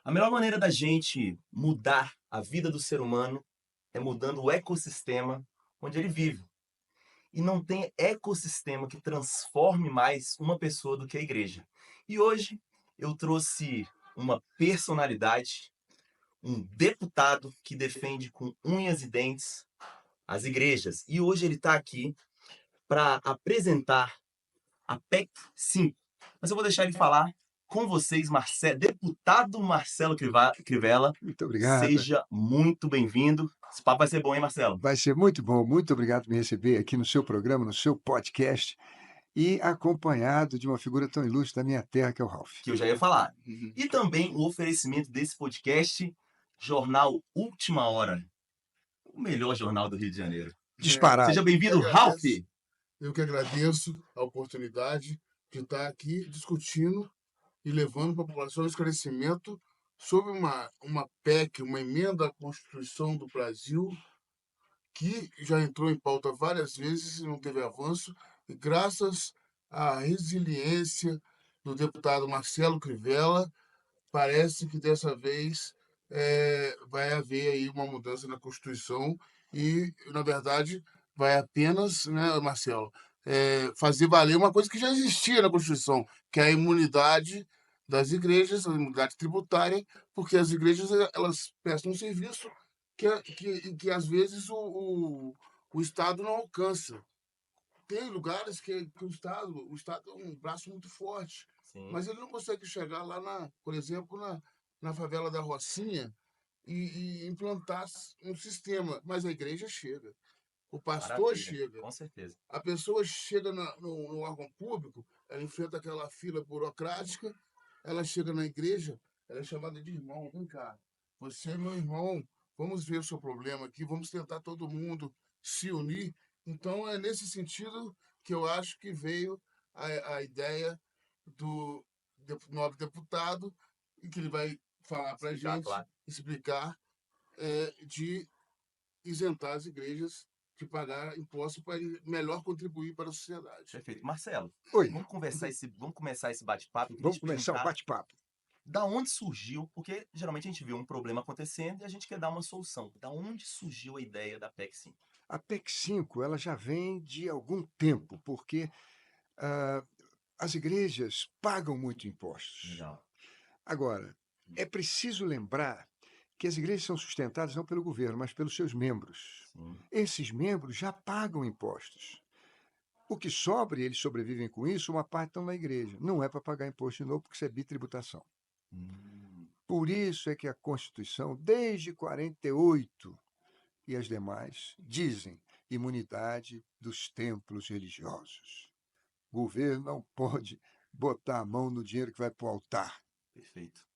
A melhor maneira da gente mudar a vida do ser humano é mudando o ecossistema onde ele vive. E não tem ecossistema que transforme mais uma pessoa do que a igreja. E hoje eu trouxe uma personalidade, um deputado que defende com unhas e dentes as igrejas. E hoje ele está aqui para apresentar a PEC 5. Mas eu vou deixar ele falar com vocês, deputado Marcelo Crivella. Muito obrigado. Seja muito bem-vindo. Esse papo vai ser bom, hein, Marcelo? Vai ser muito bom. Muito obrigado por me receber aqui no seu programa, no seu podcast, e acompanhado de uma figura tão ilustre da minha terra, que é o Ralph. Que eu já ia falar. Uhum. E também o oferecimento desse podcast, Jornal Última Hora, o melhor jornal do Rio de Janeiro. Seja Disparado. bem-vindo, Ralph! Eu que agradeço a oportunidade de estar aqui discutindo e levando para a população esclarecimento sobre uma PEC, uma emenda à Constituição do Brasil, que já entrou em pauta várias vezes e não teve avanço, e graças à resiliência do deputado Marcelo Crivella, parece que dessa vez vai haver aí uma mudança na Constituição e, na verdade, vai apenas, né, Marcelo, fazer valer uma coisa que já existia na Constituição, que é a imunidade das igrejas, a imunidade tributária, porque as igrejas elas prestam um serviço que às vezes o Estado não alcança. Tem lugares que o Estado é um braço muito forte, Sim, mas ele não consegue chegar lá, por exemplo, na favela da Rocinha e implantar um sistema. Mas a igreja chega, o pastor maravilha, chega, com certeza. a pessoa chega no órgão público, ela enfrenta aquela fila burocrática, ela chega na igreja, ela é chamada de irmão. Vem cá, você é meu irmão, vamos ver o seu problema aqui, vamos tentar todo mundo se unir. Então, é nesse sentido que eu acho que veio a ideia do nobre deputado, e que ele vai falar para a Explicar, gente, claro. explicar, de isentar as igrejas de pagar impostos para melhor contribuir para a sociedade. Perfeito. Marcelo, Oi, vamos começar esse bate-papo. Eu queria vamos te começar o perguntar bate-papo. da onde surgiu, porque geralmente a gente vê um problema acontecendo e a gente quer dar uma solução. Da onde surgiu a ideia da PEC 5? A PEC 5 ela já vem de algum tempo, porque ah, as igrejas pagam muito impostos. Legal. Agora, é preciso lembrar que as igrejas são sustentadas não pelo governo, mas pelos seus membros. Sim. Esses membros já pagam impostos. O que sobra, e eles sobrevivem com isso, uma parte estão na igreja. Não é para pagar imposto de novo, porque isso é bitributação. Hum, Por isso é que a Constituição, desde 48 e as demais, dizem imunidade dos templos religiosos. O governo não pode botar a mão no dinheiro que vai para o altar. perfeito.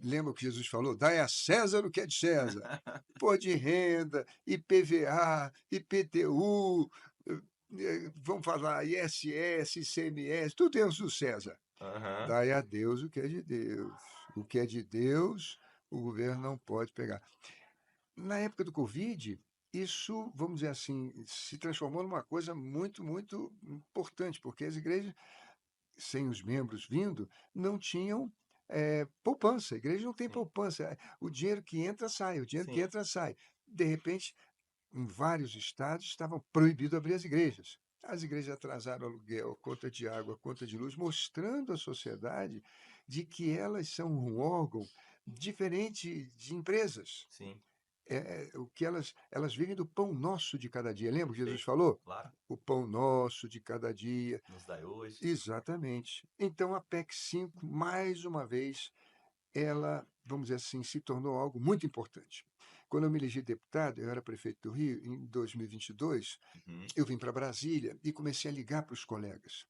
Lembra o que Jesus falou? Dai a César o que é de César. Pô de renda, IPVA, IPTU, vamos falar ISS, ICMS, tudo é do César. Aham. Dai a Deus o que é de Deus. O que é de Deus, o governo não pode pegar. Na época do Covid, isso, vamos dizer assim, se transformou numa coisa muito, muito importante, porque as igrejas, sem os membros vindo, não tinham poupança. A igreja não tem Sim, poupança. O dinheiro que entra, sai. O dinheiro que sim. entra, sai. De repente, em vários estados, estavam proibido abrir as igrejas. As igrejas atrasaram aluguel, conta de água, conta de luz, mostrando à sociedade de que elas são um órgão diferente de empresas. Sim, O que elas vivem do pão nosso de cada dia. Lembra que Jesus perfeito. falou? Claro. O pão nosso de cada dia. Nos dai hoje. Exatamente. Então a PEC 5, mais uma vez, ela, vamos dizer assim, se tornou algo muito importante. Quando eu me elegi deputado, eu era prefeito do Rio, em 2022, Uhum. eu vim para Brasília e comecei a ligar para os colegas.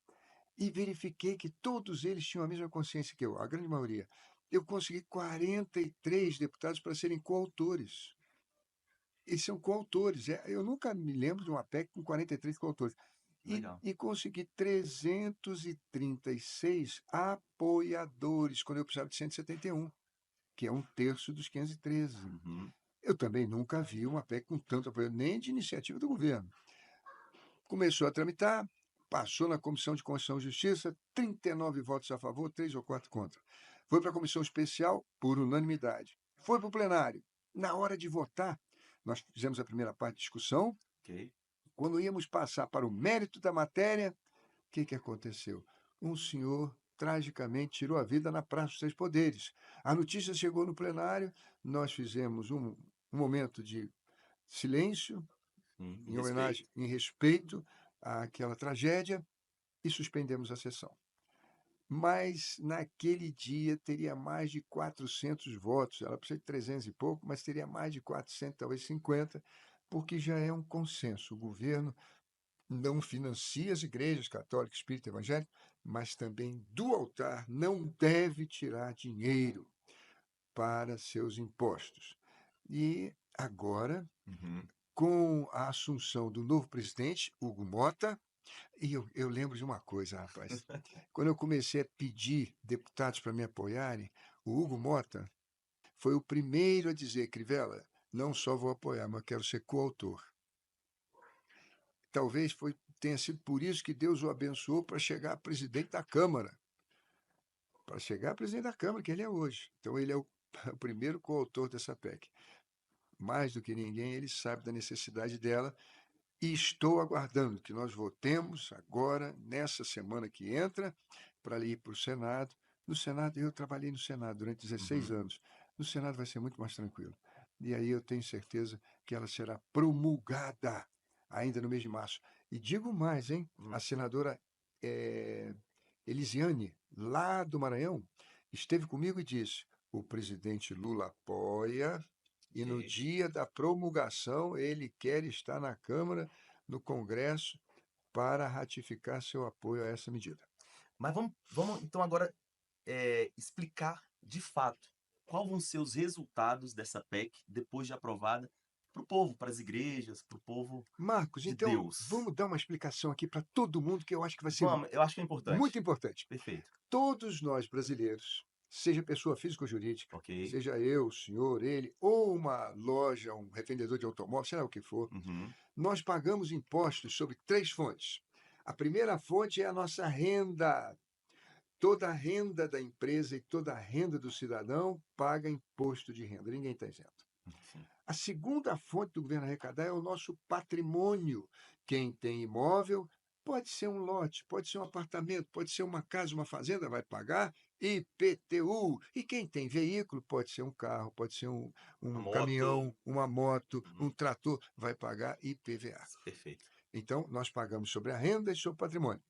E verifiquei que todos eles tinham a mesma consciência que eu, a grande maioria. Eu consegui 43 deputados para serem coautores. Eles são coautores. Eu nunca me lembro de uma PEC com 43 coautores. E, Legal. e consegui 336 apoiadores, quando eu precisava de 171, que é um terço dos 513. Uhum. Eu também nunca vi uma PEC com tanto apoio, nem de iniciativa do governo. Começou a tramitar, passou na Comissão de Constituição e Justiça, 39 votos a favor, 3 ou 4 contra. Foi para a comissão especial por unanimidade. Foi para o plenário. Na hora de votar, nós fizemos a primeira parte de discussão. Ok. Quando íamos passar para o mérito da matéria, o que aconteceu? Um senhor tragicamente tirou a vida na Praça dos Três Poderes. A notícia chegou no plenário, nós fizemos um momento de silêncio, em homenagem, em respeito àquela tragédia, e suspendemos a sessão. Mas naquele dia teria mais de 400 votos, ela precisa de 300 e pouco, mas teria mais de 400, talvez 50, porque já é um consenso. O governo não financia as igrejas católicas, espírita, evangélica, mas também do altar não deve tirar dinheiro para seus impostos. E agora, com a assunção do novo presidente, Hugo Mota, e eu lembro de uma coisa, rapaz. Quando eu comecei a pedir deputados para me apoiarem, o Hugo Mota foi o primeiro a dizer, Crivella, não só vou apoiar, mas quero ser coautor. Talvez tenha sido por isso que Deus o abençoou para chegar a presidente da Câmara. Para chegar a presidente da Câmara, que ele é hoje. Então, ele é o primeiro coautor dessa PEC. Mais do que ninguém, ele sabe da necessidade dela. E estou aguardando que nós votemos agora, nessa semana que entra, para ir para o Senado. No Senado, eu trabalhei no Senado durante 16 anos. No Senado vai ser muito mais tranquilo. E aí eu tenho certeza que ela será promulgada ainda no mês de março. E digo mais, hein? A senadora Elisiane, lá do Maranhão, esteve comigo e disse: o presidente Lula apoia, e no dia da promulgação ele quer estar na Câmara, no Congresso, para ratificar seu apoio a essa medida. Mas vamos então agora explicar de fato quais vão ser os resultados dessa PEC depois de aprovada para o povo, para as igrejas, para o povo Marcos, de então Deus. vamos dar uma explicação aqui para todo mundo que eu acho que vai ser Eu acho que é importante. muito importante. Perfeito. Todos nós brasileiros, seja pessoa física ou jurídica, Ok. seja eu, o senhor, ele, ou uma loja, um revendedor de automóvel, sei lá o que for, nós pagamos impostos sobre 3 fontes. A primeira fonte é a nossa renda. Toda a renda da empresa e toda a renda do cidadão paga imposto de renda. Ninguém está isento. Sim. A segunda fonte do governo arrecadar é o nosso patrimônio. Quem tem imóvel, pode ser um lote, pode ser um apartamento, pode ser uma casa, uma fazenda, vai pagar IPTU. E quem tem veículo, pode ser um carro, pode ser um caminhão, uma moto, um trator, vai pagar IPVA. Perfeito. Então, nós pagamos sobre a renda e sobre o patrimônio.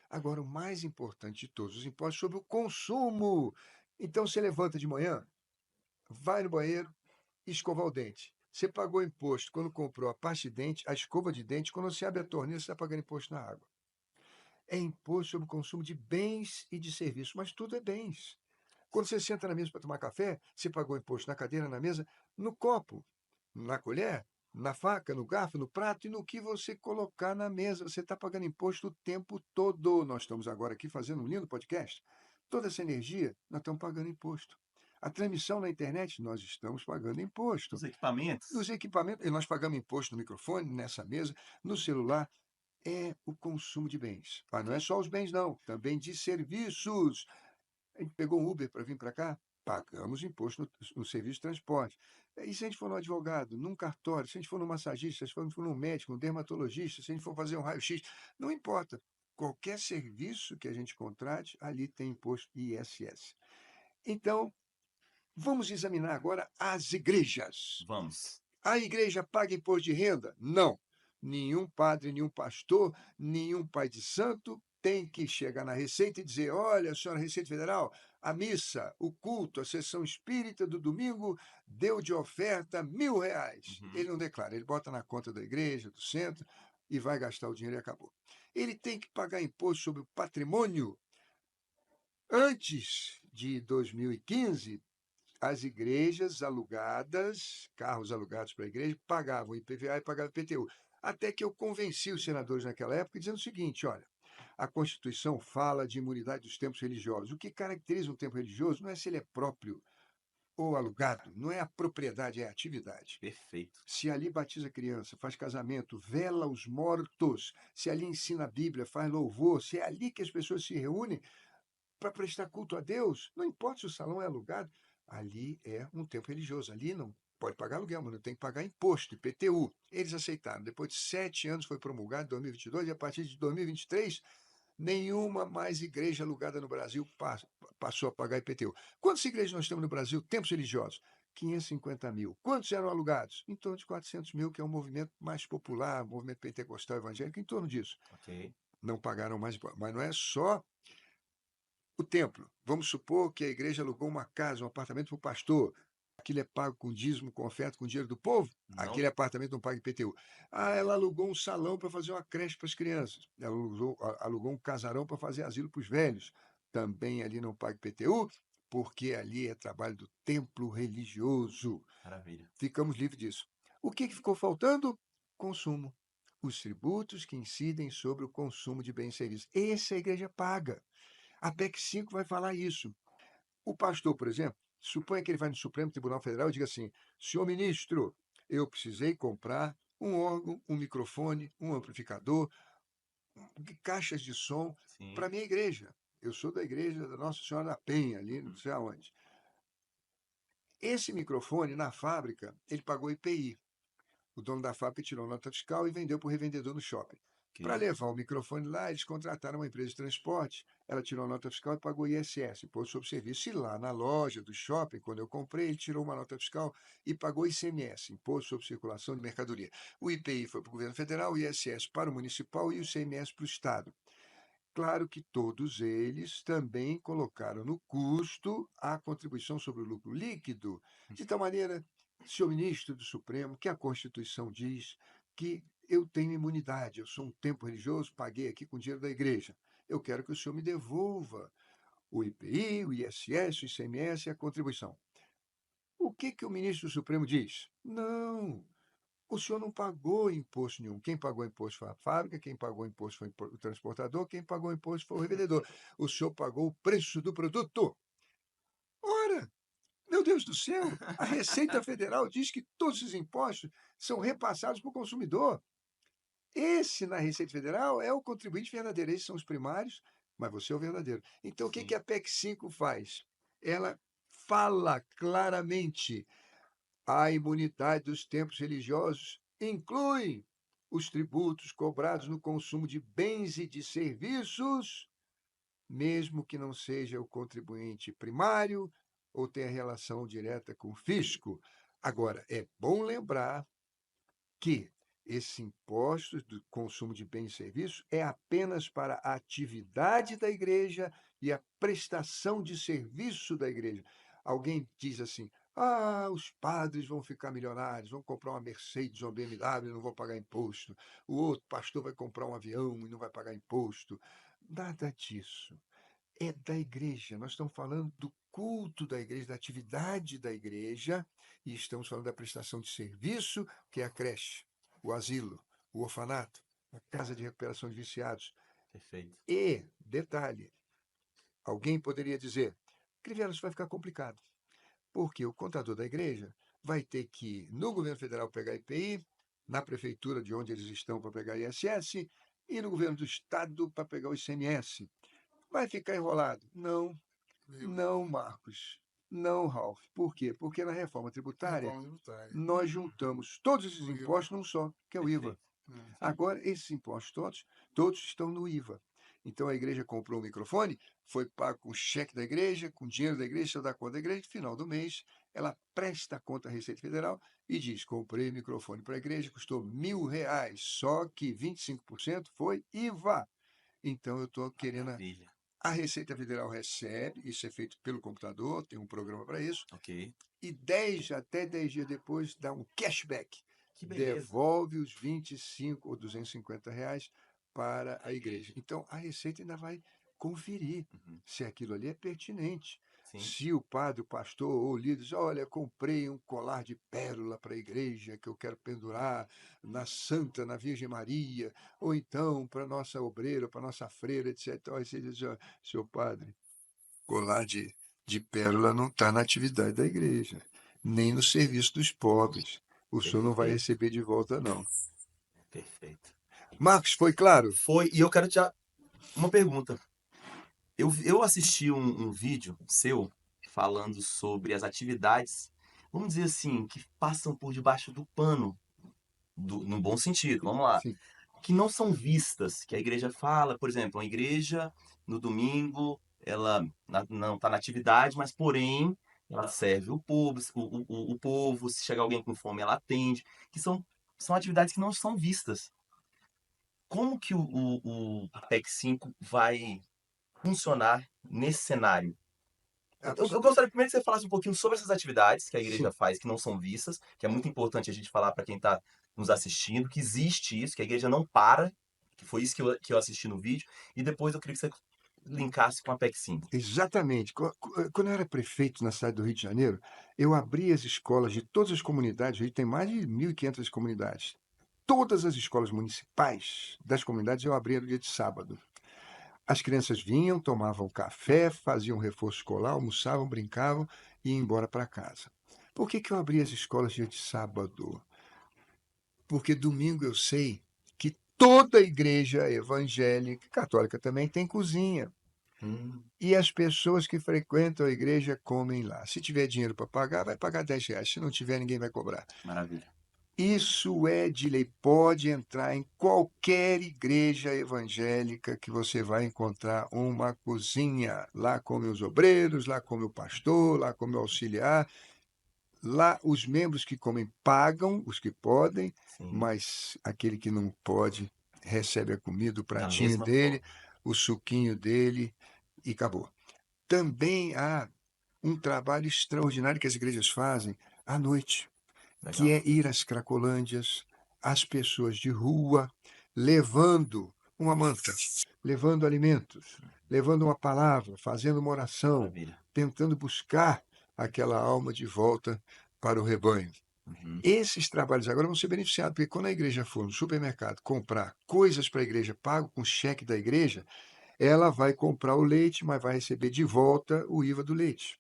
Agora, o mais importante de todos os impostos é sobre o consumo. Então, você levanta de manhã, vai no banheiro, escovar o dente. Você pagou imposto quando comprou a pasta de dente, a escova de dente, quando você abre a torneira, você está pagando imposto na água. É imposto sobre o consumo de bens e de serviços, mas tudo é bens. Quando você senta na mesa para tomar café, você pagou imposto na cadeira, na mesa, no copo, na colher, na faca, no garfo, no prato e no que você colocar na mesa. Você está pagando imposto o tempo todo. Nós estamos agora aqui fazendo um lindo podcast. Toda essa energia, nós estamos pagando imposto. A transmissão na internet, nós estamos pagando imposto. Os equipamentos. Nos equipamentos, nós pagamos imposto no microfone, nessa mesa, no celular. É o consumo de bens. Mas não é só os bens, não. Também de serviços. A gente pegou um Uber para vir para cá, pagamos imposto no serviço de transporte. E se a gente for no advogado, num cartório, se a gente for no massagista, se a gente for no médico, no dermatologista, se a gente for fazer um raio-x, não importa. Qualquer serviço que a gente contrate, ali tem imposto ISS. Então, vamos examinar agora as igrejas. Vamos. A igreja paga imposto de renda? Não. Nenhum padre, nenhum pastor, nenhum pai de santo tem que chegar na Receita e dizer: olha, senhora Receita Federal, a missa, o culto, a sessão espírita do domingo deu de oferta R$1.000. Ele não declara, ele bota na conta da igreja, do centro, e vai gastar o dinheiro e acabou. Ele tem que pagar imposto sobre o patrimônio. Antes de 2015, as igrejas alugadas, carros alugados para a igreja, pagavam IPVA e pagavam IPTU. Até que eu convenci os senadores naquela época dizendo o seguinte: olha, a Constituição fala de imunidade dos templos religiosos. O que caracteriza um templo religioso não é se ele é próprio ou alugado, não é a propriedade, é a atividade. Perfeito. Se ali batiza criança, faz casamento, vela os mortos, se ali ensina a Bíblia, faz louvor, se é ali que as pessoas se reúnem, para prestar culto a Deus, não importa se o salão é alugado, ali é um templo religioso, ali não pode pagar aluguel, mas não tem que pagar imposto, IPTU. Eles aceitaram. Depois de 7 anos foi promulgado, em 2022, e a partir de 2023, nenhuma mais igreja alugada no Brasil passou a pagar IPTU. Quantas igrejas nós temos no Brasil, templos religiosos? 550 mil. Quantos eram alugados? Em torno de 400 mil, que é um movimento mais popular, movimento pentecostal evangélico, em torno disso. Ok. Não pagaram mais, mas não é só o templo. Vamos supor que a igreja alugou uma casa, um apartamento para o pastor. Aquilo é pago com dízimo, com oferta, com dinheiro do povo? Não. Aquele apartamento não paga IPTU. Ah, ela alugou um salão para fazer uma creche para as crianças. Ela alugou um casarão para fazer asilo para os velhos. Também ali não paga IPTU, porque ali é trabalho do templo religioso. Maravilha. Ficamos livres disso. O que ficou faltando? Consumo. Os tributos que incidem sobre o consumo de bens e serviços. Esse a igreja paga. A PEC 5 vai falar isso. O pastor, por exemplo, suponha que ele vai no Supremo Tribunal Federal e diga assim: senhor ministro, eu precisei comprar um órgão, um microfone, um amplificador, caixas de som Sim. para a minha igreja. Eu sou da igreja da Nossa Senhora da Penha, ali não sei aonde. Esse microfone, na fábrica, ele pagou IPI. O dono da fábrica tirou nota fiscal e vendeu para o revendedor no shopping. Ok. Para levar o microfone lá, eles contrataram uma empresa de transporte. Ela tirou nota fiscal e pagou ISS, Imposto sobre Serviço. E lá na loja do shopping, quando eu comprei, ele tirou uma nota fiscal e pagou ICMS, Imposto sobre Circulação de Mercadoria. O IPI foi para o governo federal, o ISS para o municipal e o ICMS para o estado. Claro que todos eles também colocaram no custo a contribuição sobre o lucro líquido, de tal maneira, senhor ministro do Supremo, que a Constituição diz que eu tenho imunidade, eu sou um templo religioso, paguei aqui com dinheiro da igreja. Eu quero que o senhor me devolva o IPI, o ISS, o ICMS e a contribuição. O que o ministro do Supremo diz? Não, o senhor não pagou imposto nenhum. Quem pagou imposto foi a fábrica, quem pagou imposto foi o transportador, quem pagou imposto foi o revendedor. O senhor pagou o preço do produto. Ora, meu Deus do céu, a Receita Federal diz que todos esses impostos são repassados para o consumidor. Esse, na Receita Federal, é o contribuinte verdadeiro. Esses são os primários, mas você é o verdadeiro. Então, o que a PEC 5 faz? Ela fala claramente: a imunidade dos templos religiosos inclui os tributos cobrados no consumo de bens e de serviços, mesmo que não seja o contribuinte primário ou tenha relação direta com o fisco. Agora, é bom lembrar que esse imposto do consumo de bens e serviços é apenas para a atividade da igreja e a prestação de serviço da igreja. Alguém diz assim: ah, os padres vão ficar milionários, vão comprar uma Mercedes ou uma BMW e não vão pagar imposto. O outro pastor vai comprar um avião e não vai pagar imposto. Nada disso. É da igreja. Nós estamos falando do culto da igreja, da atividade da igreja, e estamos falando da prestação de serviço, que é a creche, o asilo, o orfanato, a casa de recuperação de viciados. Perfeito. E, detalhe, alguém poderia dizer: Crivella, isso vai ficar complicado, porque o contador da igreja vai ter que ir no governo federal pegar IPI, na prefeitura de onde eles estão para pegar ISS, e no governo do estado para pegar o ICMS. Vai ficar enrolado? Não, não, Marcos. Não, Ralph. Por quê? Porque na reforma tributária nós juntamos todos esses O IVA. impostos num só, que é o IVA. Perfeito. Agora, esses impostos todos estão no IVA. Então a igreja comprou um microfone, foi pago com cheque da igreja, com dinheiro da igreja, só dá conta da igreja, no final do mês, ela presta a conta à Receita Federal e diz: comprei microfone para a igreja, custou R$ 1.000, só que 25% foi IVA. Então eu estou querendo. Maravilha. A Receita Federal recebe, isso é feito pelo computador, tem um programa para isso, Ok. e até 10 dias depois dá um cashback. Que beleza. Devolve os 25 ou R$ 250 para a igreja. Então, a Receita ainda vai conferir Uhum. se aquilo ali é pertinente. Sim. Se o padre, o pastor ou o líder diz: olha, comprei um colar de pérola para a igreja que eu quero pendurar na Santa, na Virgem Maria, ou então para a nossa obreira, para a nossa freira, etc. Então, aí você diz: seu padre, colar de pérola não está na atividade da igreja, nem no serviço dos pobres. O senhor não vai Perfeito. receber de volta, não. Perfeito. Marcos, foi claro? Foi. E eu quero te uma pergunta. Eu assisti um vídeo seu falando sobre as atividades, vamos dizer assim, que passam por debaixo do pano, no bom sentido, vamos lá, Sim, que não são vistas, que a igreja fala, por exemplo, a igreja no domingo, ela não está na atividade, mas porém ela serve o povo, o povo, se chegar alguém com fome, ela atende, que são atividades que não são vistas. Como que a PEC 5 vai funcionar nesse cenário? Eu abs- gostaria primeiro que você falasse um pouquinho sobre essas atividades que a igreja sim, faz, que não são vistas, que é muito importante a gente falar para quem está nos assistindo, que existe isso, que a igreja não para, que foi isso que eu assisti no vídeo, e depois eu queria que você linkasse com a PEC 5. exatamente. Quando eu era prefeito na cidade do Rio de Janeiro, eu abri as escolas de todas as comunidades. O Rio tem mais de 1.500 comunidades. Todas as escolas municipais das comunidades eu abria no dia de sábado. As crianças vinham, tomavam café, faziam reforço escolar, almoçavam, brincavam e iam embora para casa. Por que que eu abri as escolas dia de sábado? Porque domingo eu sei que toda igreja evangélica, católica também, tem cozinha. Hum, E as pessoas que frequentam a igreja comem lá. Se tiver dinheiro para pagar, vai pagar R$ 10. Se não tiver, ninguém vai cobrar. maravilha. Isso é de lei, pode entrar em qualquer igreja evangélica que você vai encontrar uma cozinha. Lá come os obreiros, lá come o pastor, lá come o auxiliar. Lá os membros que comem pagam, os que podem, Sim, mas aquele que não pode recebe a comida, o da pratinho mesma dele, forma. o suquinho dele e acabou. Também há um trabalho extraordinário que as igrejas fazem à noite, que Legal. é ir às cracolândias, às pessoas de rua, levando uma manta, levando alimentos, levando uma palavra, fazendo uma oração, Maravilha. tentando buscar aquela alma de volta para o rebanho. Uhum. Esses trabalhos agora vão ser beneficiados, porque quando a igreja for no supermercado comprar coisas para a igreja, pago com cheque da igreja, ela vai comprar o leite, mas vai receber de volta o IVA do leite.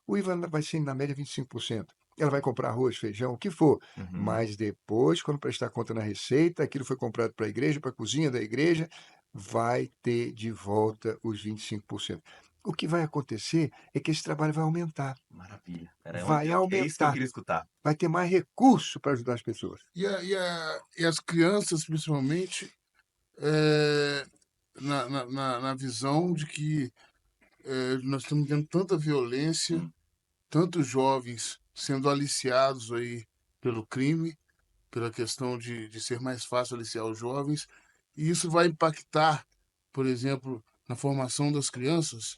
O IVA vai ser, na média, 25%. Ela vai comprar arroz, feijão, o que for. Uhum. Mas depois, quando prestar conta na receita, aquilo foi comprado para a igreja, para a cozinha da igreja, vai ter de volta os 25%. O que vai acontecer é que esse trabalho vai aumentar. Maravilha. Vai É isso que eu aumentar. queria escutar. Vai ter mais recurso para ajudar as pessoas. E as crianças, principalmente, eh, na visão de que nós estamos tendo tanta violência, Sim, tantos jovens sendo aliciados aí pelo crime, pela questão de ser mais fácil aliciar os jovens, e isso vai impactar, por exemplo, na formação das crianças.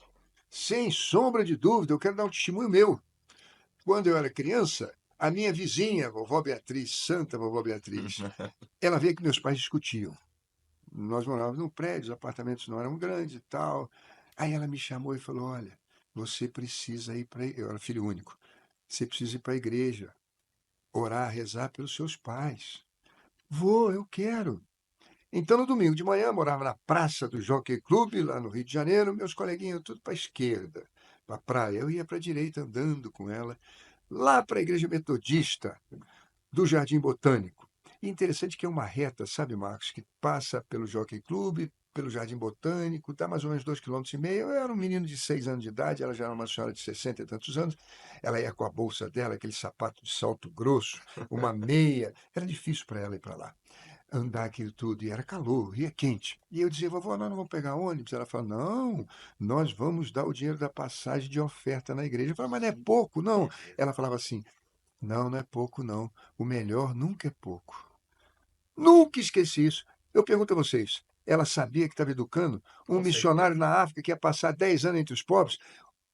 Sem sombra de dúvida, eu quero dar um testemunho meu. Quando eu era criança, a minha vizinha, vovó Beatriz, santa vovó Beatriz, ela via que meus pais discutiam. Nós morávamos num prédio, os apartamentos não eram grandes e tal. Aí ela me chamou e falou: Olha, você precisa ir para. Eu era filho único. Você precisa ir para a igreja, orar, rezar pelos seus pais. Vou, eu quero. Então, no domingo de manhã, eu morava na praça do Jockey Club, lá no Rio de Janeiro, meus coleguinhas tudo para a esquerda, para a praia. Eu ia para a direita andando com ela, lá para a igreja metodista do Jardim Botânico. E interessante que é uma reta, sabe, Marcos, que passa pelo Jockey Club, pelo Jardim Botânico, dá mais ou menos 2,5 km. Eu era um menino de 6 anos de idade, ela já era uma senhora de 60 e tantos anos. Ela ia com a bolsa dela, aquele sapato de salto grosso, uma meia. Era difícil para ela ir para lá, andar aquilo tudo. E era calor, e é quente. E eu dizia: Vovó, nós não vamos pegar ônibus? Ela falou: Não, nós vamos dar o dinheiro da passagem de oferta na igreja. Eu falava: Mas não é pouco, não. Ela falava assim: Não, não é pouco, não. O melhor nunca é pouco. Nunca esqueci isso. Eu pergunto a vocês: ela sabia que estava educando um com missionário certeza. na África que ia passar 10 anos entre os pobres?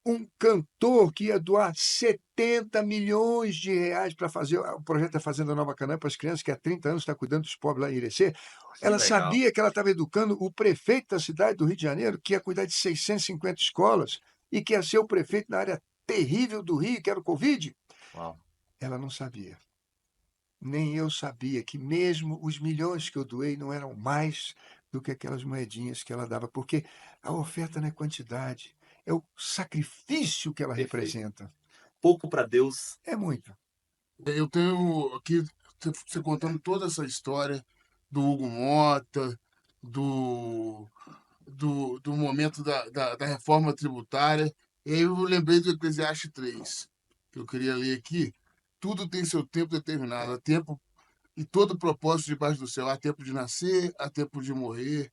Um cantor que ia doar 70 milhões de reais para fazer o projeto da Fazenda Nova Canaã para as crianças, que há 30 anos está cuidando dos pobres lá em Irecê. Que Ela legal. sabia que ela estava educando o prefeito da cidade do Rio de Janeiro, que ia cuidar de 650 escolas e que ia ser o prefeito na área terrível do Rio, que era o Covid. Uau. Ela não sabia. Nem eu sabia que mesmo os milhões que eu doei não eram mais do que aquelas moedinhas que ela dava, porque a oferta não é quantidade, é o sacrifício que ela Perfeito. representa. Pouco para Deus. É muito. Eu tenho aqui você contando toda essa história do Hugo Mota, do do momento da reforma tributária. E aí eu lembrei do Eclesiastes 3, que eu queria ler aqui. Tudo tem seu tempo determinado, há tempo e todo propósito debaixo do céu. Há tempo de nascer, há tempo de morrer,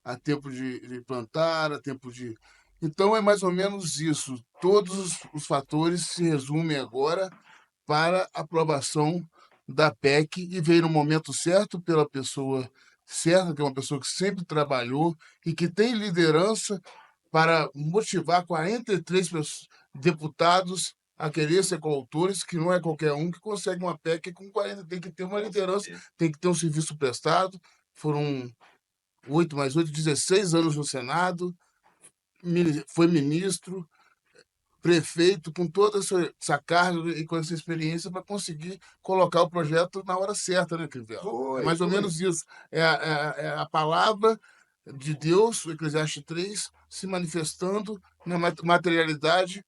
há tempo de plantar, há tempo de. Então é mais ou menos isso. Todos os fatores se resumem agora para aprovação da PEC e veio no momento certo pela pessoa certa, que é uma pessoa que sempre trabalhou e que tem liderança para motivar 43 deputados a querer ser coautores, que não é qualquer um que consegue uma PEC com 40, tem que ter uma Com liderança, certeza. tem que ter um serviço prestado. Foram 8 mais 8, 16 anos no Senado, foi ministro, prefeito, com toda essa carga e com essa experiência para conseguir colocar o projeto na hora certa, né, Crivella? É Foi, mais ou foi. menos isso. É a palavra de Deus, o Eclesiastes 3, se manifestando na materialidade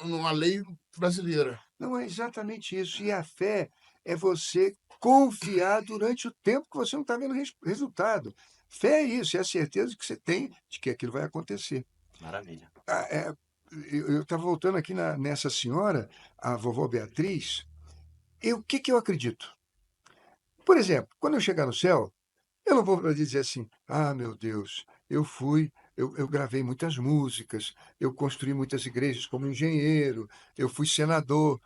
numa lei brasileira. Não é exatamente isso. E a fé é você confiar durante o tempo que você não está vendo resultado. Fé é isso, é a certeza que você tem de que aquilo vai acontecer. Maravilha. Ah, eu estava voltando aqui nessa senhora, a vovó Beatriz. O que, que eu acredito? Por exemplo, quando eu chegar no céu, eu não vou para dizer assim: ah, meu Deus, eu gravei muitas músicas, eu construí muitas igrejas como engenheiro, eu fui senador.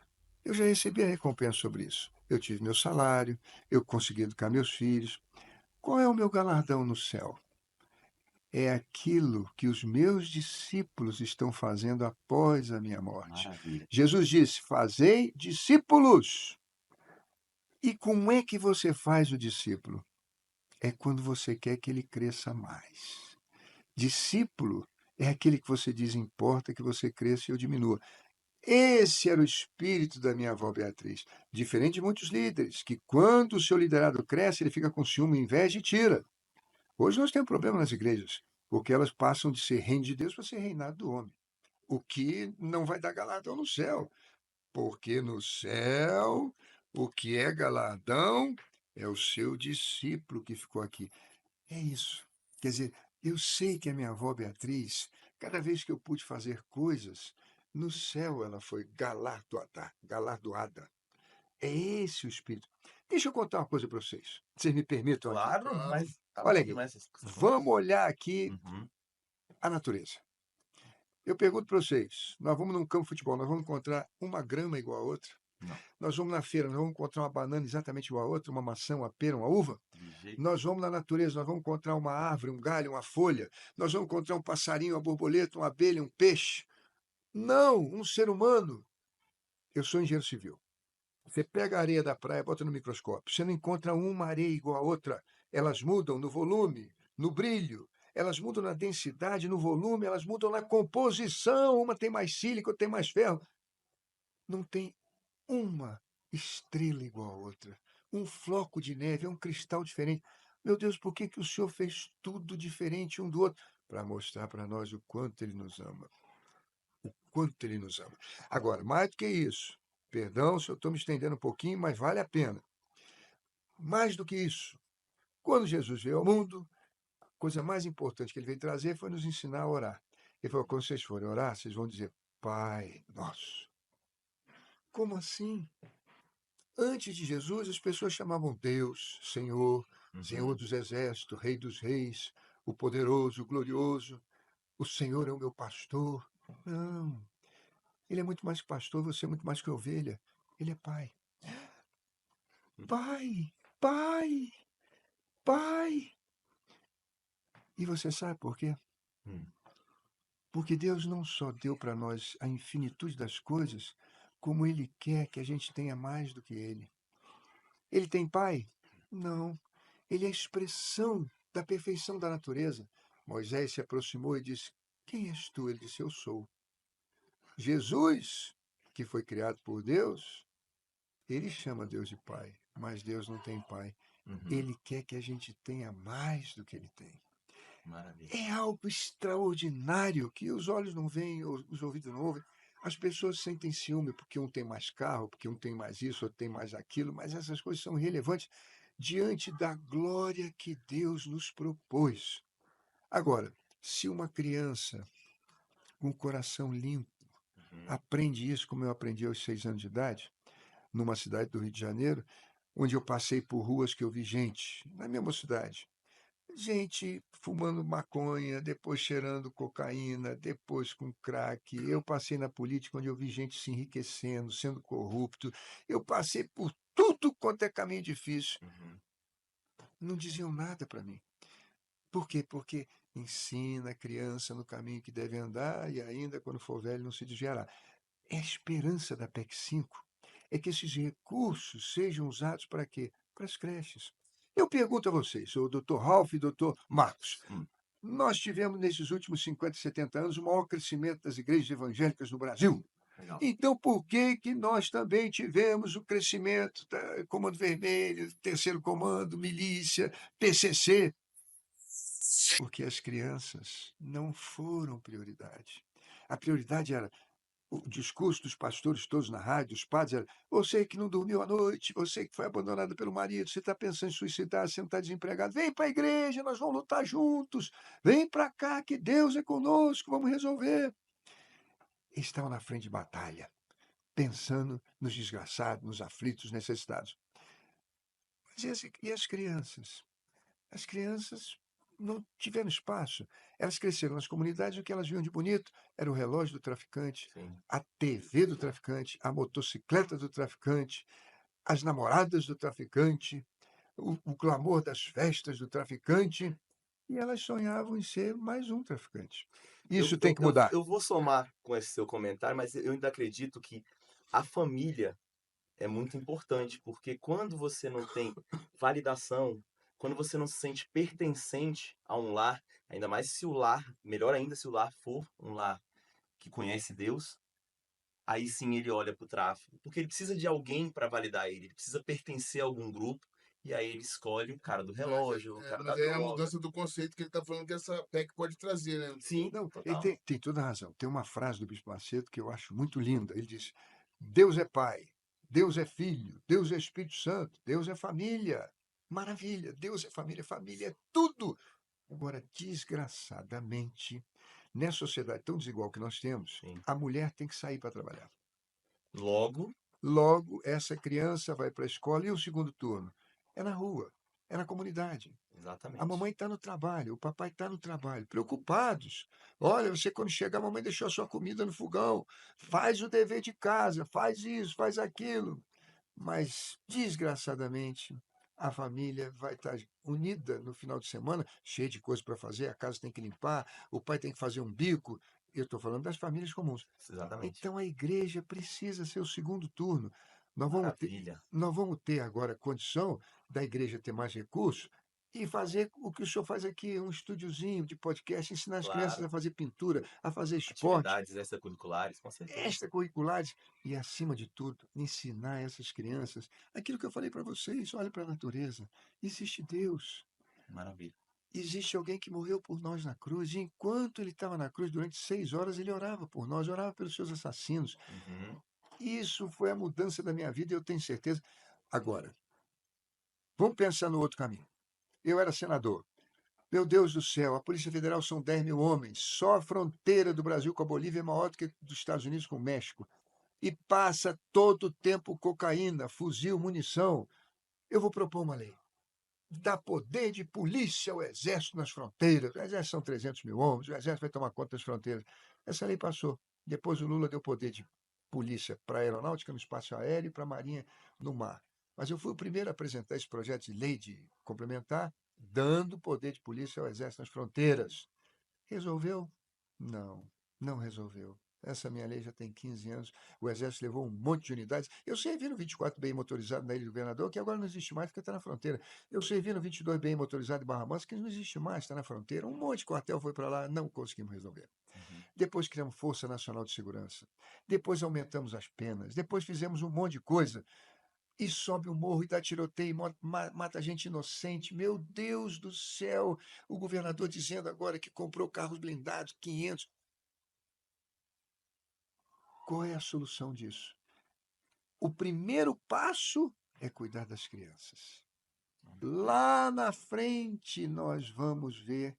Eu já recebi a recompensa sobre isso. Eu tive meu salário, eu consegui educar meus filhos. Qual é o meu galardão no céu? É aquilo que os meus discípulos estão fazendo após a minha morte. Maravilha. Jesus disse: fazei discípulos. E como é que você faz o discípulo? É quando você quer que ele cresça mais. Discípulo é aquele que você diz: importa que você cresça e eu diminua. Esse era o espírito da minha avó Beatriz. Diferente de muitos líderes, que quando o seu liderado cresce, ele fica com ciúme, inveja e tira. Hoje nós temos problema nas igrejas, porque elas passam de ser reino de Deus para ser reinado do homem. O que não vai dar galardão no céu, porque no céu o que é galardão é o seu discípulo que ficou aqui. É isso. Quer dizer, eu sei que a minha avó Beatriz, cada vez que eu pude fazer coisas, no céu ela foi galardoada, galardoada. É esse o espírito. Deixa eu contar uma coisa para vocês. Vocês me permitam aqui. Claro, Claro. mas fala um Olha pouquinho aqui. mais dessa questão. Vamos olhar aqui Uhum. a natureza. Eu pergunto para vocês: nós vamos num campo de futebol, nós vamos encontrar uma grama igual a outra? Não, Nós vamos na feira, nós vamos encontrar uma banana exatamente igual a outra, uma maçã, uma pera, uma uva? de jeito Nós vamos na natureza, nós vamos encontrar uma árvore, um galho, uma folha, nós vamos encontrar um passarinho, uma borboleta, uma abelha, um peixe. Não, um ser humano. Eu sou engenheiro civil. Você pega a areia da praia, bota no microscópio, você não encontra uma areia igual a outra. Elas mudam no volume, no brilho, elas mudam na densidade, no volume, elas mudam na composição. Uma tem mais sílica, outra tem mais ferro. Não tem uma estrela igual a outra. Um floco de neve é um cristal diferente. Meu Deus, por que, que o Senhor fez tudo diferente um do outro? Para mostrar para nós o quanto Ele nos ama. O quanto Ele nos ama. Agora, mais do que isso, perdão se eu estou me estendendo um pouquinho, mas vale a pena. Mais do que isso, quando Jesus veio ao mundo, a coisa mais importante que Ele veio trazer foi nos ensinar a orar. Ele falou: quando vocês forem orar, vocês vão dizer: Pai Nosso. Como assim? Antes de Jesus, as pessoas chamavam Deus, Senhor, Senhor Uhum. dos Exércitos, Rei dos Reis, o Poderoso, o Glorioso. O Senhor é o meu pastor. Não, Ele é muito mais que pastor, você é muito mais que ovelha. Ele é Pai. Pai, Pai, Pai. E você sabe por quê? Hum. Porque Deus não só deu para nós a infinitude das coisas, como Ele quer que a gente tenha mais do que Ele. Ele tem pai? Não. Ele é a expressão da perfeição da natureza. Moisés se aproximou e disse: Quem és tu? Ele disse: Eu sou. Jesus, que foi criado por Deus, ele chama Deus de pai, mas Deus não tem pai. Uhum. Ele quer que a gente tenha mais do que ele tem. Maravilha. É algo extraordinário que os olhos não veem, os ouvidos não ouvem. As pessoas sentem ciúme porque um tem mais carro, porque um tem mais isso, outro tem mais aquilo, mas essas coisas são irrelevantes diante da glória que Deus nos propôs. Agora, se uma criança com o coração limpo aprende isso, como eu aprendi aos 6 anos de idade, numa cidade do Rio de Janeiro, onde eu passei por ruas que eu vi gente, na minha mocidade, gente fumando maconha, depois cheirando cocaína, depois com crack. Eu passei na política onde eu vi gente se enriquecendo, sendo corrupto. Eu passei por tudo quanto é caminho difícil. Uhum. Não diziam nada para mim. Por quê? Porque ensina a criança no caminho que deve andar e ainda quando for velho não se desviará. É a esperança da PEC 5 é que esses recursos sejam usados para quê? Para as creches. Eu pergunto a vocês, o doutor Ralph e o doutor Marcos, Hum. nós tivemos nesses últimos 50, 70 anos o maior crescimento das igrejas evangélicas no Brasil. Legal. Então, por que que nós também tivemos o crescimento da Comando Vermelho, Terceiro Comando, Milícia, PCC? Porque as crianças não foram prioridade. A prioridade era o discurso dos pastores todos na rádio, os padres, era: você que não dormiu à noite, você que foi abandonado pelo marido, você está pensando em suicidar, você não está desempregado, vem para a igreja, nós vamos lutar juntos, vem para cá que Deus é conosco, vamos resolver. Eles estavam na frente de batalha, pensando nos desgraçados, nos aflitos, necessitados. Mas e as crianças? As crianças não tiveram espaço. Elas cresceram nas comunidades, o que elas viam de bonito era o relógio do traficante, Sim. a TV do traficante, a motocicleta do traficante, as namoradas do traficante, o clamor das festas do traficante, e elas sonhavam em ser mais um traficante. Eu, Isso tem eu, que eu, mudar. eu vou somar com esse seu comentário, mas eu ainda acredito que a família é muito importante, porque quando você não tem validação, quando você não se sente pertencente a um lar, ainda mais se o lar, melhor ainda se o lar for um lar que conhece Deus, aí sim ele olha para o tráfico, porque ele precisa de alguém para validar ele precisa pertencer a algum grupo, e aí ele escolhe o cara do Mas, relógio, o cara da mas é a droga. mudança do conceito que ele está falando que essa PEC pode trazer, né? Sim, Não, ele total. tem toda a razão. Tem uma frase do Bispo Macedo que eu acho muito linda. Ele diz: Deus é Pai, Deus é Filho, Deus é Espírito Santo, Deus é família. Maravilha, Deus é família, família é tudo. Agora, desgraçadamente, nessa sociedade tão desigual que nós temos, Sim. a mulher tem que sair para trabalhar. Logo, Logo, essa criança vai para a escola e o segundo turno? É na rua, é na comunidade. A exatamente. mamãe está no trabalho, o papai está no trabalho, preocupados. Olha, você quando chegar, a mamãe deixou a sua comida no fogão. Faz o dever de casa, faz isso, faz aquilo. Mas, desgraçadamente, a família vai estar unida no final de semana, cheia de coisas para fazer, a casa tem que limpar, o pai tem que fazer um bico. Eu estou falando das famílias comuns. Exatamente. Então a igreja precisa ser o segundo turno. Nós vamos ter, Maravilha. nós vamos ter agora condição da igreja ter mais recursos e fazer o que o senhor faz aqui, um estúdiozinho de podcast, ensinar as crianças Claro. a fazer pintura, a fazer esporte, Atividades extracurriculares, com certeza. extracurriculares e, acima de tudo, ensinar essas crianças aquilo que eu falei para vocês: olhe para a natureza. Existe Deus. Maravilha. Existe alguém que morreu por nós na cruz, e enquanto ele estava na cruz, durante 6 horas, ele orava por nós, orava pelos seus assassinos. Uhum. Isso foi a mudança da minha vida, e eu tenho certeza. Agora, vamos pensar no outro caminho. Eu era senador. Meu Deus do céu, a Polícia Federal são 10 mil homens. Só a fronteira do Brasil com a Bolívia é maior do que dos Estados Unidos com o México. E passa todo o tempo cocaína, fuzil, munição. Eu vou propor uma lei. Dá poder de polícia ao Exército nas fronteiras. O Exército são 300 mil homens, o Exército vai tomar conta das fronteiras. Essa lei passou. Depois o Lula deu poder de polícia para a aeronáutica no espaço aéreo e para a marinha no mar. Mas eu fui o primeiro a apresentar esse projeto de lei de complementar, dando poder de polícia ao Exército nas fronteiras. Resolveu? Não, não resolveu. Essa minha lei já tem 15 anos. O Exército levou um monte de unidades. Eu servi no 24 bem motorizado na Ilha do Governador, que agora não existe mais porque está na fronteira. Eu servi no 22 bem motorizado em Barra Mansa, que não existe mais, está na fronteira. Um monte de quartel foi para lá, não conseguimos resolver. Uhum. Depois criamos Força Nacional de Segurança. Depois aumentamos as penas. Depois fizemos um monte de coisa. E sobe o morro e dá tiroteio, mata gente inocente. Meu Deus do céu! O governador dizendo agora que comprou carros blindados, 500. Qual é a solução disso? O primeiro passo é cuidar das crianças. Lá na frente nós vamos ver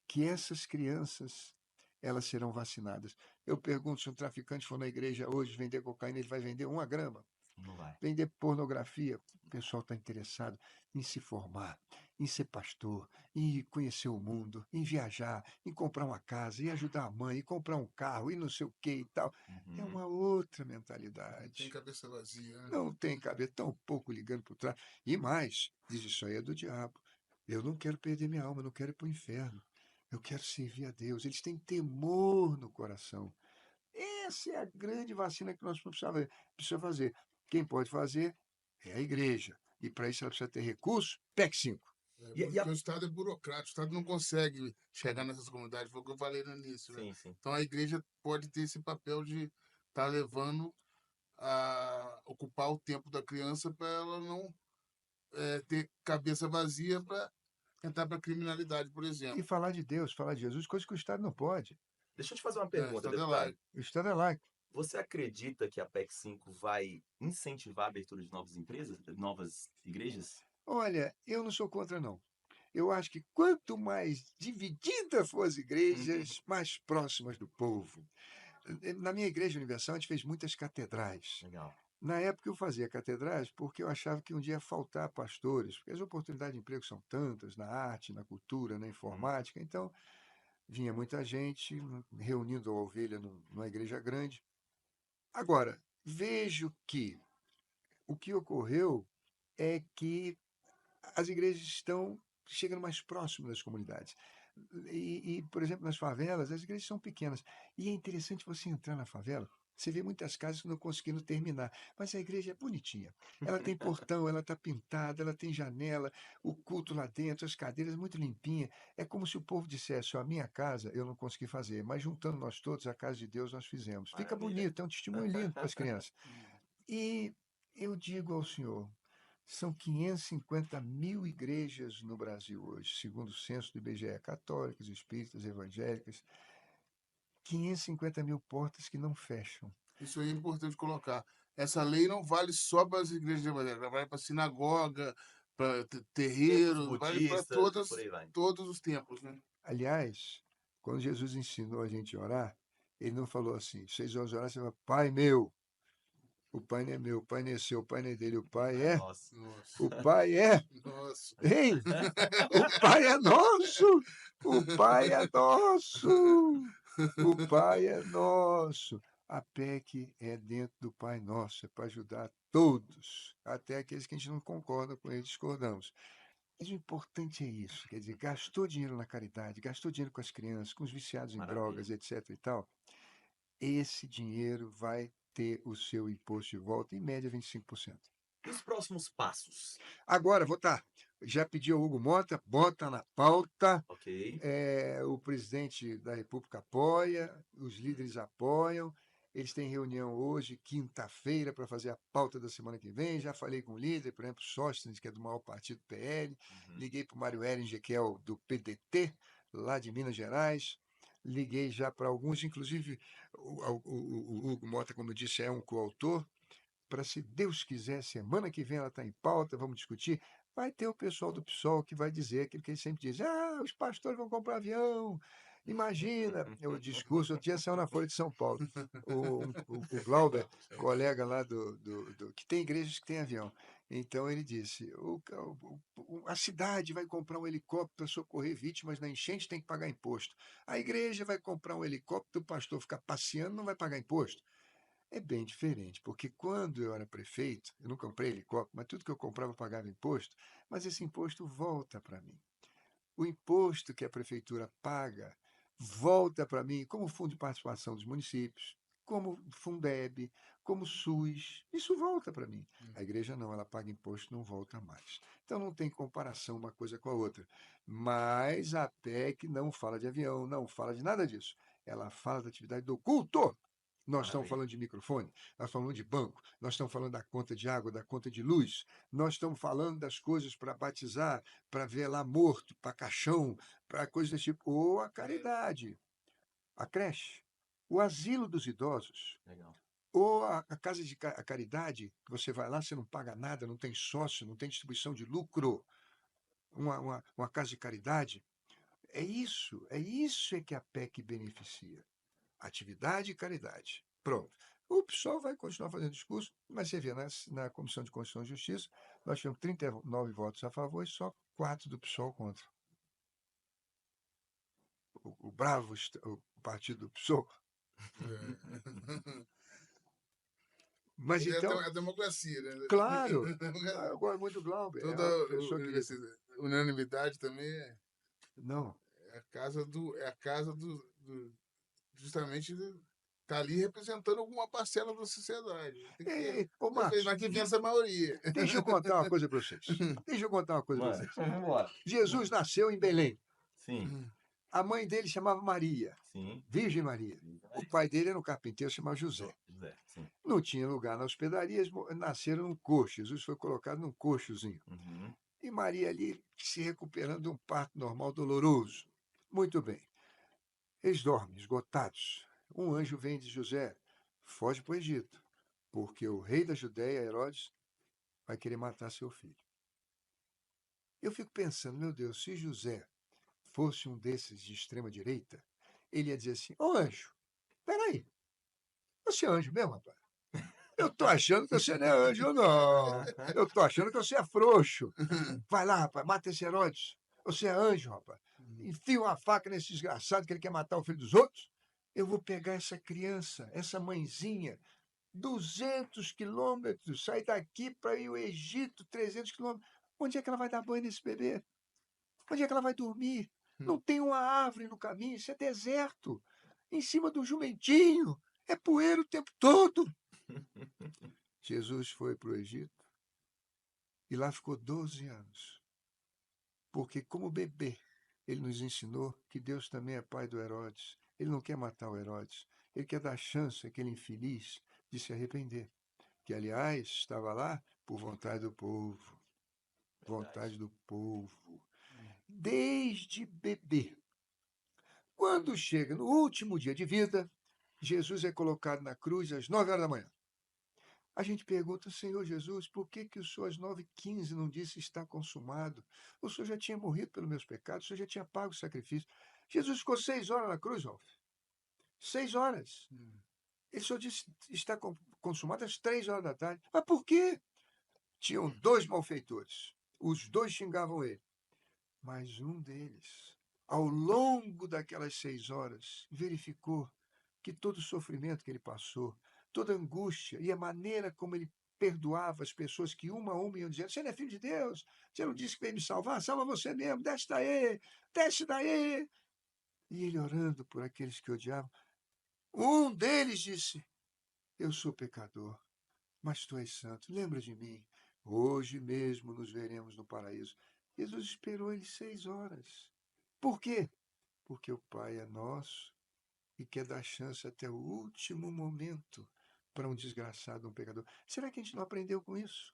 que essas crianças elas serão vacinadas. Eu pergunto se um traficante for na igreja hoje vender cocaína, ele vai vender 1 grama. Não vai. Vender pornografia, o pessoal está interessado em se formar, em ser pastor, em conhecer o mundo, em viajar, em comprar uma casa, em ajudar a mãe, em comprar um carro, e não sei o que e tal. É Uhum. uma outra Não tem mentalidade. cabeça vazia, né? Não tem cabeça, tão pouco ligando por trás. E mais, diz isso aí é do diabo. Eu não quero perder minha alma, eu não quero ir para o inferno. Eu quero servir a Deus. Eles têm temor no coração. Essa é a grande vacina que nós precisamos fazer. Quem pode fazer é a igreja. E para isso ela precisa ter recurso, PEC 5. E Porque o Estado é burocrático, o Estado não consegue chegar nessas comunidades, foi o que eu falei no início, né? Sim, sim. Então a igreja pode ter esse papel de estar levando a ocupar o tempo da criança para ela não ter cabeça vazia para entrar para a criminalidade, por E exemplo. falar de Deus, falar de Jesus, coisa que o Estado não pode. Deixa eu te fazer uma O pergunta, Estado é deputado. laico. O Estado é laico. Você acredita que a PEC 5 vai incentivar a abertura de novas empresas, novas igrejas? Olha, eu não sou contra, não. Eu acho que quanto mais divididas for as igrejas, mais próximas do povo. Na minha igreja universal, a gente fez muitas catedrais. Legal. Na época eu fazia catedrais porque eu achava que um dia ia faltar pastores, porque as oportunidades de emprego são tantas na arte, na cultura, na informática. Então, vinha muita gente reunindo a ovelha numa igreja grande. Agora, vejo que o que ocorreu é que as igrejas estão chegando mais próximo das comunidades. Por exemplo, nas favelas, as igrejas são pequenas. E é interessante você entrar na favela. Você vê muitas casas não conseguindo terminar, mas a igreja é bonitinha. Ela tem portão, ela está pintada, ela tem janela, o culto lá dentro, as cadeiras muito limpinha. É como se o povo dissesse: ó, a minha casa eu não consegui fazer, mas juntando nós todos, a casa de Deus nós fizemos. Fica Maravilha. bonito, é um testemunho lindo para as crianças. E eu digo ao senhor, são 550 mil igrejas no Brasil hoje, segundo o censo do IBGE, católicas, espíritas, evangélicas. 550 mil portas que não fecham. Isso aí é importante colocar. Essa lei não vale só para as igrejas evangélicas, ela vale para sinagoga, para Templos terreiro, vale para budistas e por aí vai. todos os templos, né? Aliás, quando Jesus ensinou a gente a orar, ele não falou assim: 6 horas de orar, você fala, Pai meu. O Pai não é meu, o Pai não é seu, o Pai não é dele, o O Pai Pai é é. nosso. O Nossa, Pai é. nossa. Ei, o Pai é nosso! O Pai é nosso! O Pai é nosso. A PEC é dentro do Pai Nosso, é para ajudar todos, até aqueles que a gente não concorda com eles, discordamos. Mas o importante é isso, quer dizer, gastou dinheiro na caridade, gastou dinheiro com as crianças, com os viciados em Maravilha. drogas, etc e tal, esse dinheiro vai ter o seu imposto de volta, em média 25%. E os próximos passos? Agora, votar. Já pediu ao Hugo Mota, bota na pauta. Ok. O presidente da República apoia, os líderes apoiam. Eles têm reunião hoje, quinta-feira, para fazer a pauta da semana que vem. Já falei com o líder, por exemplo, Sóstenes, que é do maior partido PL. Uhum. Liguei para o Mário Heringer, que é o do PDT, lá de Minas Gerais. Liguei já para alguns, inclusive o Hugo Mota, como eu disse, é um coautor. Para, se Deus quiser, semana que vem ela está em pauta, vamos discutir. Vai ter o pessoal do PSOL que vai dizer aquilo que ele sempre diz: ah, os pastores vão comprar avião. Imagina, o discurso, outro dia saiu na Folha de São Paulo. O Glauber, colega lá que tem igrejas que tem avião. Então ele disse: a cidade vai comprar um helicóptero para socorrer vítimas na enchente, tem que pagar imposto. A igreja vai comprar um helicóptero, o pastor ficar passeando, não vai pagar imposto. É bem diferente, porque quando eu era prefeito, eu não comprei helicóptero, mas tudo que eu comprava eu pagava imposto, mas esse imposto volta para mim. O imposto que a prefeitura paga volta para mim como fundo de participação dos municípios, como Fundeb, como SUS. Isso volta para mim. A igreja não, ela paga imposto, não volta mais. Então não tem comparação uma coisa com a outra. Mas a PEC não fala de avião, não fala de nada disso. Ela fala da atividade do culto. Nós estamos Maravilha. falando de microfone, nós estamos falando de banco, nós estamos falando da conta de água, da conta de luz, nós estamos falando das coisas para batizar, para velar morto, para caixão, para coisas desse tipo. Ou a caridade, a creche, o asilo dos idosos, Legal. ou a casa de a caridade, que você vai lá, você não paga nada, não tem sócio, não tem distribuição de lucro. Uma casa de caridade É isso é que a PEC beneficia. Atividade e caridade. Pronto. O PSOL vai continuar fazendo discurso, mas você vê, na Comissão de Constituição e Justiça, nós tivemos 39 votos a favor e só 4 do PSOL contra. O bravo, o partido do PSOL. Mas Ele é então, a democracia, né? claro, eu gosto muito do Glauber, é Toda uma pessoa querida. unanimidade também Não, é a casa justamente tá ali representando alguma parcela da sociedade. Tem que, ô Marcos, mas que vença a maioria. deixa eu contar uma coisa para vocês. Deixa eu contar uma coisa para Mano, vocês. vamos embora. Jesus nasceu em Belém. Sim, A mãe dele chamava Maria, sim. Virgem Maria. O pai dele era um carpinteiro chamado José. José, sim. Não tinha lugar na hospedaria, eles nasceram num coxo. Jesus foi colocado num coxozinho. Uhum. E Maria ali se recuperando de um parto normal doloroso. Muito bem. Eles dormem, esgotados. Um anjo vem de José, foge para o Egito, porque o rei da Judéia, Herodes, vai querer matar seu filho. Eu fico pensando, meu Deus, se José fosse um desses de extrema direita, ele ia dizer assim: ô anjo, peraí, você é anjo mesmo, rapaz? Eu tô achando que você não é anjo, não. Eu tô achando que você é frouxo. Vai lá, rapaz, mata esse Herodes. Você é anjo, rapaz. Enfia uma faca nesse desgraçado que ele quer matar o filho dos outros. Eu vou pegar essa criança, essa mãezinha, 200 quilômetros, sair daqui para ir ao Egito, 300 quilômetros. Onde é que ela vai dar banho nesse bebê? Onde é que ela vai dormir? Não tem uma árvore no caminho, isso é deserto. Em cima do jumentinho, é poeira o tempo todo. Jesus foi para o Egito e lá ficou 12 anos. Porque, como bebê, ele nos ensinou que Deus também é pai do Herodes. Ele não quer matar o Herodes. Ele quer dar chance àquele infeliz de se arrepender. Que, aliás, estava lá por vontade do povo. Vontade do povo. Desde bebê. Quando chega no último dia de vida, Jesus é colocado na cruz às 9 horas da manhã. A gente pergunta, Senhor Jesus, por que o Senhor às 9h15 não disse está consumado? O Senhor já tinha morrido pelos meus pecados, o Senhor já tinha pago o sacrifício. Jesus ficou 6 horas na cruz, Rolf. 6 horas. Ele só disse está consumado às 3 horas da tarde. Mas por quê? Tinham 2 malfeitores. Os 2 xingavam ele. Mas um deles, ao longo daquelas 6 horas, verificou que todo o sofrimento que ele passou, toda a angústia e a maneira como ele perdoava as pessoas que uma a uma iam dizendo: você não é filho de Deus, você não disse que veio me salvar, salva você mesmo, desce daí, desce daí. E ele orando por aqueles que odiavam. Um deles disse: eu sou pecador, mas tu és santo, lembra de mim. Hoje mesmo nos veremos no paraíso. Jesus esperou ele 6 horas. Por quê? Porque o Pai é nosso e quer dar chance até o último momento para um desgraçado, um pecador. Será que a gente não aprendeu com isso?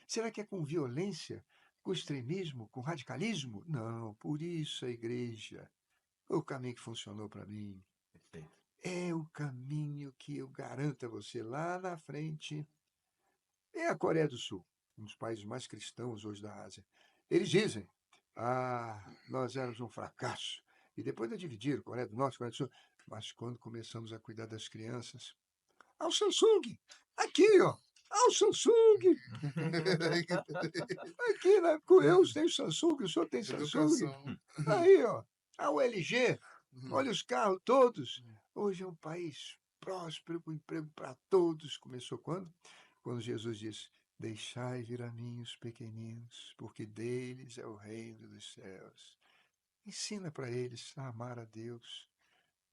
Será que é com violência, com extremismo, com radicalismo? Não, por isso a igreja, o caminho que funcionou para mim, Perfeito. é o caminho que eu garanto a você lá na frente. É a Coreia do Sul, um dos países mais cristãos hoje da Ásia. Eles dizem: nós éramos um fracasso. E depois de dividir Coreia do Norte e Coreia do Sul, mas quando começamos a cuidar das crianças, ao Samsung, aqui, ó, ao Samsung, aqui, né? Eu tenho Samsung, o senhor tem Samsung, Educação. aí, ó, ao LG, olha os carros todos. Hoje é um país próspero, com emprego para todos. Começou quando? Quando Jesus disse: deixai vir a mim os pequeninos, porque deles é o reino dos céus. Ensina para eles a amar a Deus.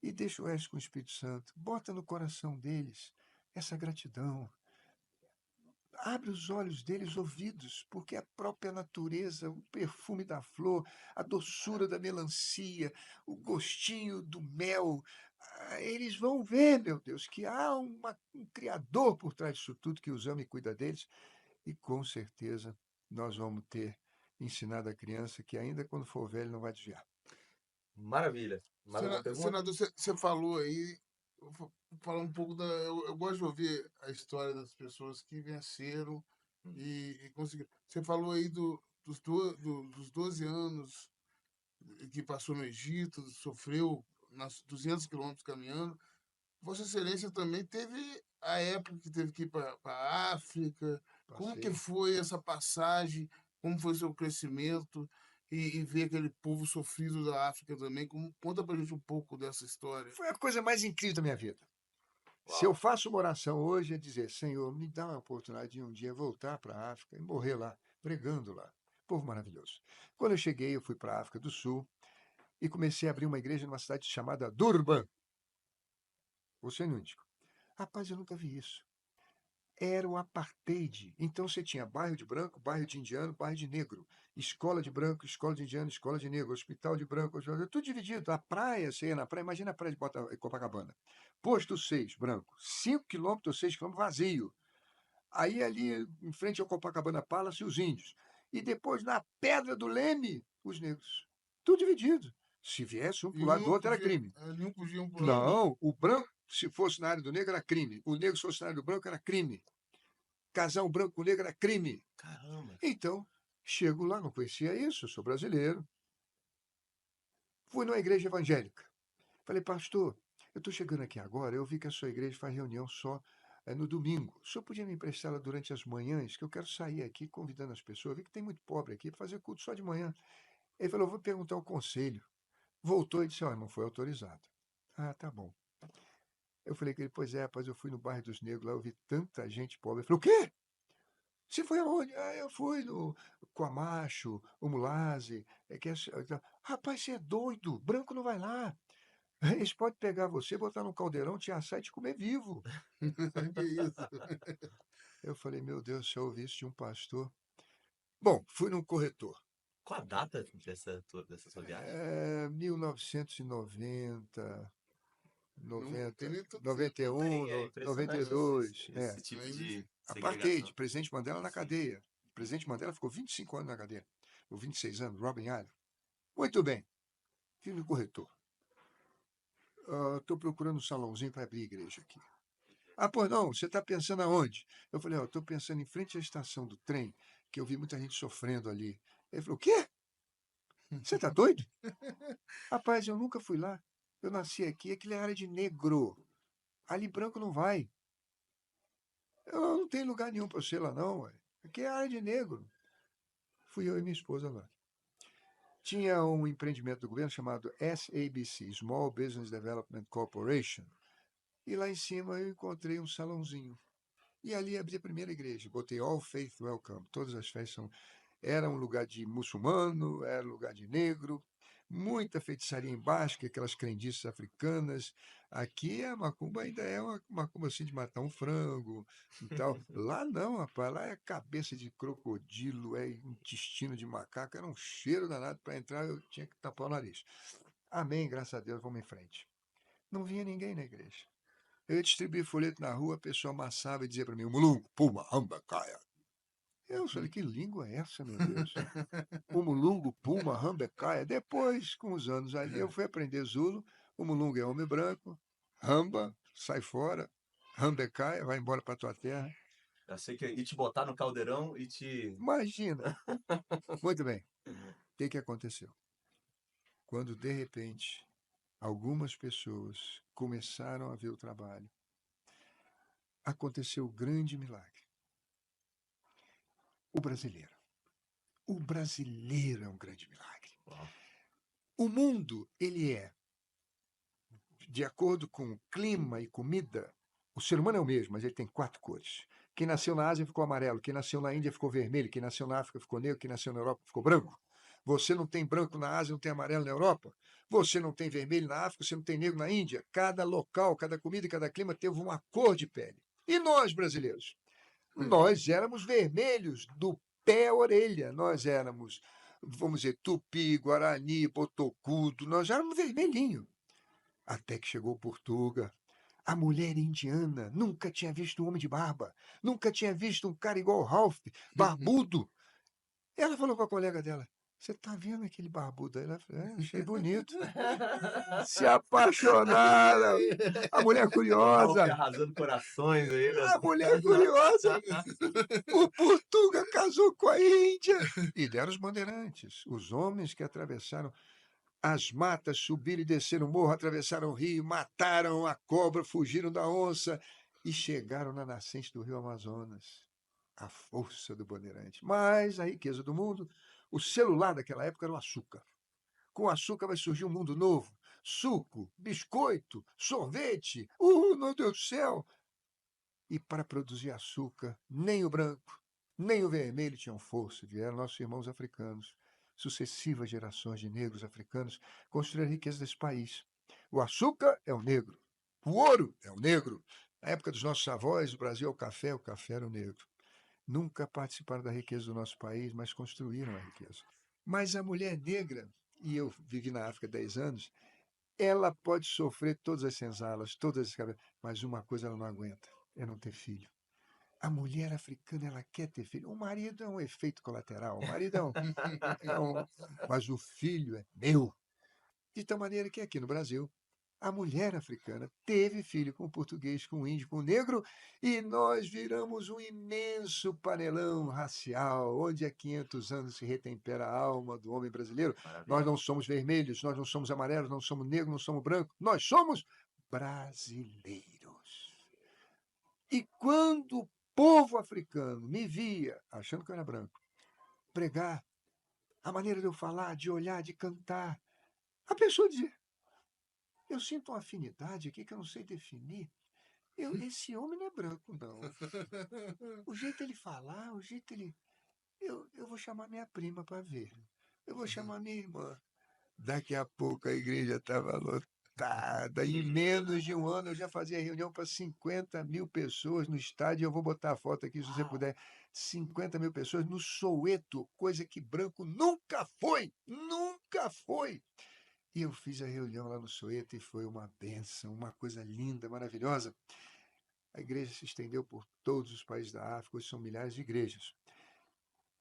E deixa o resto com o Espírito Santo. Bota no coração deles essa gratidão. Abre os olhos deles, os ouvidos, porque a própria natureza, o perfume da flor, a doçura da melancia, o gostinho do mel, eles vão ver, meu Deus, que há um Criador por trás disso tudo que os ama e cuida deles. E com certeza nós vamos ter ensinado a criança que ainda quando for velho não vai desviar. Maravilha. Mais alguma pergunta? Senador, você falou aí, vou falar um pouco eu gosto de ouvir a história das pessoas que venceram e conseguiram. Você falou aí dos 12 anos que passou no Egito, sofreu 200 quilômetros caminhando. Vossa Excelência também teve a época que teve que ir para a África. Como que Passei. foi essa passagem? Como foi seu crescimento? E ver aquele povo sofrido da África também. Conta pra gente um pouco dessa história. Foi a coisa mais incrível da minha vida. Se eu Uau. faço uma oração hoje, é dizer: Senhor, me dá uma oportunidade de um dia voltar para a África e morrer lá, pregando lá. Povo maravilhoso. Quando eu cheguei, eu fui para a África do Sul e comecei a abrir uma igreja numa cidade chamada Durban, Oceano Índico. Rapaz, eu nunca vi isso. Era o apartheid. Então você tinha bairro de branco, bairro de indiano, bairro de negro. Escola de branco, escola de indiano, escola de negro, hospital de branco, tudo dividido. A praia, você ia na praia, imagina a praia de Copacabana. Posto 6, branco. 5 quilômetros, 6 quilômetros, vazio. Aí ali, em frente ao Copacabana Palace, os índios. E depois, na Pedra do Leme, os negros. Tudo dividido. Se viesse um para o lado do outro, era crime. Nenhum podia um pro lado do outro. Não, o branco, se fosse na área do negro, era crime. O negro, se fosse na área do branco, era crime. Casar um branco com negro era crime. Caramba. Então, chego lá, não conhecia isso, sou brasileiro. Fui numa igreja evangélica. Falei, pastor, eu estou chegando aqui agora, eu vi que a sua igreja faz reunião só no domingo. O senhor podia me emprestá-la durante as manhãs, que eu quero sair aqui convidando as pessoas. Eu vi que tem muito pobre aqui para fazer culto só de manhã. Ele falou, vou perguntar ao conselho. Voltou e disse, não foi autorizado. Ah, tá bom. Eu falei com ele, pois é, rapaz, eu fui no bairro dos negros lá, eu vi tanta gente pobre. Ele falou, o quê? Você foi aonde? Ah, eu fui no Quamacho, o Mulaze. Rapaz, você é doido, branco não vai lá. Eles podem pegar você, botar num caldeirão, te assar e te comer vivo. Que isso? Eu falei, meu Deus, se eu ouvi isso de um pastor. Bom, fui num corretor. Qual a data dessa sua viagem? 1990, Não tem 90, nem tanto tempo. 91, É impressionante 92. esse tipo de Apartheid, segregação. presidente Mandela na Sim. cadeia. O presidente Mandela ficou 25 anos na cadeia. Ou 26 anos, Robin Island. Muito bem. Fui no corretor. Estou procurando um salãozinho para abrir igreja aqui. Ah, pois não, você está pensando aonde? Eu falei, estou pensando em frente à estação do trem, que eu vi muita gente sofrendo ali. Ele falou, o quê? Você está doido? Rapaz, eu nunca fui lá. Eu nasci aqui, aquilo é área de negro. Ali branco não vai. Eu não tenho lugar nenhum para você lá, não. Ué. Aqui é área de negro. Fui eu e minha esposa lá. Tinha um empreendimento do governo chamado SABC, Small Business Development Corporation. E lá em cima eu encontrei um salãozinho. E ali abri a primeira igreja. Botei All Faith Welcome. Todas as festas são... Era um lugar de muçulmano, era um lugar de negro. Muita feitiçaria embaixo, que aquelas crendices africanas. Aqui a macumba ainda é uma macumba assim de matar um frango e tal. Lá não, rapaz. Lá é cabeça de crocodilo, é intestino de macaco. Era um cheiro danado. Para entrar eu tinha que tapar o nariz. Amém, graças a Deus, vamos em frente. Não vinha ninguém na igreja. Eu ia distribuir folheto na rua, a pessoa amassava e dizia para mim, mulungu, puma, amba, caia. Eu falei, que língua é essa, meu Deus? O mulungu, puma, ramba, caia. Depois, com os anos ali, eu fui aprender Zulu. O mulungu é homem branco, ramba, sai fora, ramba, caia, vai embora para tua terra. Eu achei que ia te botar no caldeirão e te... Imagina. Muito bem. O que aconteceu? Quando, de repente, algumas pessoas começaram a ver o trabalho, aconteceu o grande milagre. O brasileiro. O brasileiro é um grande milagre. Uau. O mundo, ele é, de acordo com clima e comida, o ser humano é o mesmo, mas ele tem 4 cores. Quem nasceu na Ásia ficou amarelo, quem nasceu na Índia ficou vermelho, quem nasceu na África ficou negro, quem nasceu na Europa ficou branco. Você não tem branco na Ásia, não tem amarelo na Europa. Você não tem vermelho na África, você não tem negro na Índia. Cada local, cada comida e cada clima teve uma cor de pele. E nós, brasileiros? Nós éramos vermelhos do pé à orelha. Nós éramos, vamos dizer, tupi, guarani, botocudo. Nós éramos vermelhinho. Até que chegou Portuga. A mulher indiana nunca tinha visto um homem de barba. Nunca tinha visto um cara igual o Ralph, barbudo. Ela falou com a colega dela, você está vendo aquele barbudo aí? Ela falou, achei bonito. Se apaixonaram. A mulher Ralph curiosa. arrasando corações aí. A mulher curiosa. O Portuga casou com a Índia. E deram os bandeirantes, os homens que atravessaram. as matas, subiram e desceram o morro, atravessaram o rio, mataram a cobra, fugiram da onça e chegaram na nascente do rio Amazonas. A força do Bandeirante. Mas a riqueza do mundo, o celular daquela época era o açúcar. Com o açúcar vai surgir um mundo novo. Suco, biscoito, sorvete. Meu Deus do céu! E para produzir açúcar, nem o branco, nem o vermelho tinham força. Vieram nossos irmãos africanos. Sucessivas gerações de negros africanos construíram a riqueza desse país. O açúcar é o negro. O ouro é o negro. Na época dos nossos avós, o Brasil é o café era o negro. Nunca participaram da riqueza do nosso país, mas construíram a riqueza. Mas a mulher negra, e eu vivi na África 10 anos, ela pode sofrer todas as senzalas, todas as cabeças, mas uma coisa ela não aguenta, é não ter filho. A mulher africana, ela quer ter filho. O marido é um efeito colateral, o marido mas o filho é meu. De tal maneira que aqui no Brasil, a mulher africana teve filho com o português, com o índio, com o negro, e nós viramos um imenso panelão racial, onde há 500 anos se retempera a alma do homem brasileiro. Maravilha. Nós não somos vermelhos, nós não somos amarelos, não somos negros, não somos brancos, nós somos brasileiros. E quando o povo africano me via, achando que eu era branco, pregar, a maneira de eu falar, de olhar, de cantar, a pessoa dizia: eu sinto uma afinidade aqui que eu não sei definir. Esse homem não é branco, não. O jeito ele falar, o jeito ele. Eu vou chamar minha prima para ver. Eu vou chamar minha irmã. Daqui a pouco a igreja estava lotada. Em menos de um ano eu já fazia reunião para 50 mil pessoas no estádio. Eu vou botar a foto aqui, se você puder. 50 mil pessoas no Soweto, coisa que branco nunca foi. Nunca foi. E eu fiz a reunião lá no Soweto e foi uma bênção, uma coisa linda, maravilhosa. A igreja se estendeu por todos os países da África, hoje são milhares de igrejas.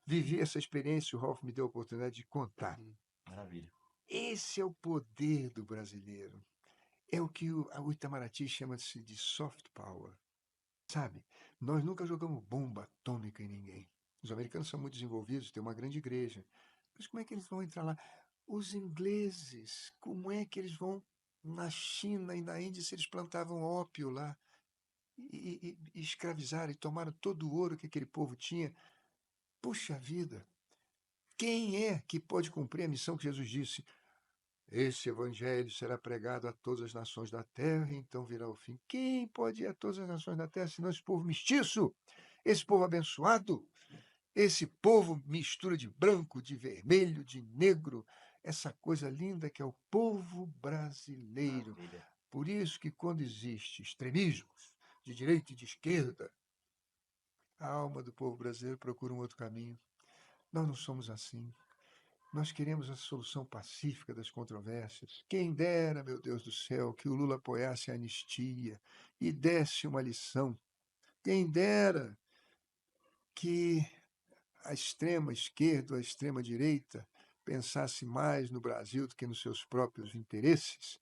Vivi essa experiência, o Rolf me deu a oportunidade de contar. Maravilha. Esse é o poder do brasileiro. É o que o Itamaraty chama-se de soft power. Sabe, nós nunca jogamos bomba atômica em ninguém. Os americanos são muito desenvolvidos, têm uma grande igreja. Mas como é que eles vão entrar lá? Os ingleses, como é que eles vão na China e na Índia se eles plantavam ópio lá e escravizaram e tomaram todo o ouro que aquele povo tinha? Puxa vida! Quem é que pode cumprir a missão que Jesus disse? Esse evangelho será pregado a todas as nações da terra, e então virá o fim. Quem pode ir a todas as nações da terra, senão esse povo mestiço, esse povo abençoado, esse povo mistura de branco, de vermelho, de negro, essa coisa linda que é o povo brasileiro. Maravilha. Por isso que quando existe extremismos de direita e de esquerda, a alma do povo brasileiro procura um outro caminho. Nós não somos assim. Nós queremos a solução pacífica das controvérsias. Quem dera, meu Deus do céu, que o Lula apoiasse a anistia e desse uma lição. Quem dera que a extrema esquerda ou a extrema direita pensasse mais no Brasil do que nos seus próprios interesses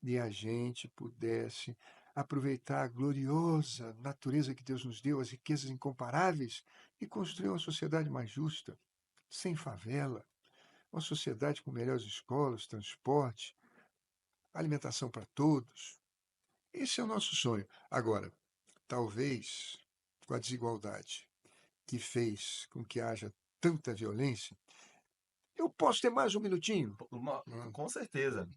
e a gente pudesse aproveitar a gloriosa natureza que Deus nos deu, as riquezas incomparáveis, e construir uma sociedade mais justa, sem favela, uma sociedade com melhores escolas, transporte, alimentação para todos. Esse é o nosso sonho. Agora, talvez com a desigualdade que fez com que haja tanta violência, eu posso ter mais um minutinho? Com certeza.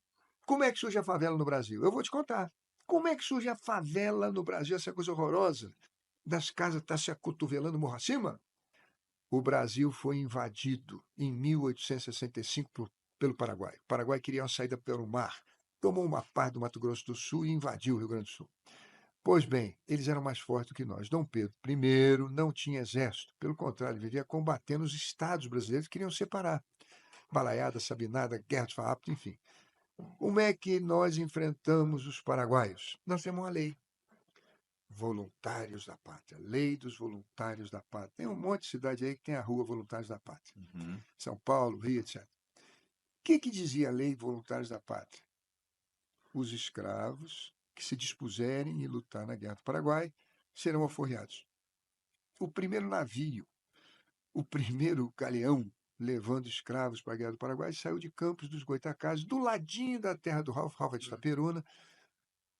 Como é que surge a favela no Brasil? Eu vou te contar. Como é que surge a favela no Brasil, essa coisa horrorosa das casas estar se acotovelando morro acima? O Brasil foi invadido em 1865 pelo Paraguai. O Paraguai queria uma saída pelo mar. Tomou uma parte do Mato Grosso do Sul e invadiu o Rio Grande do Sul. Pois bem, eles eram mais fortes do que nós. Dom Pedro I não tinha exército. Pelo contrário, vivia combatendo os estados brasileiros que queriam separar. Balaiada, Sabinada, Guerra dos Farrapos, enfim. Como é que nós enfrentamos os paraguaios? Nós temos uma lei. Voluntários da Pátria. Lei dos Voluntários da Pátria. Tem um monte de cidade aí que tem a rua Voluntários da Pátria. Uhum. São Paulo, Rio, etc. O que dizia a Lei Voluntários da Pátria? Os escravos que se dispuserem em lutar na Guerra do Paraguai serão alforriados. O primeiro navio, o primeiro galeão levando escravos para a Guerra do Paraguai, saiu de Campos dos Goytacazes, do ladinho da terra do Ralph é de Itaperuna,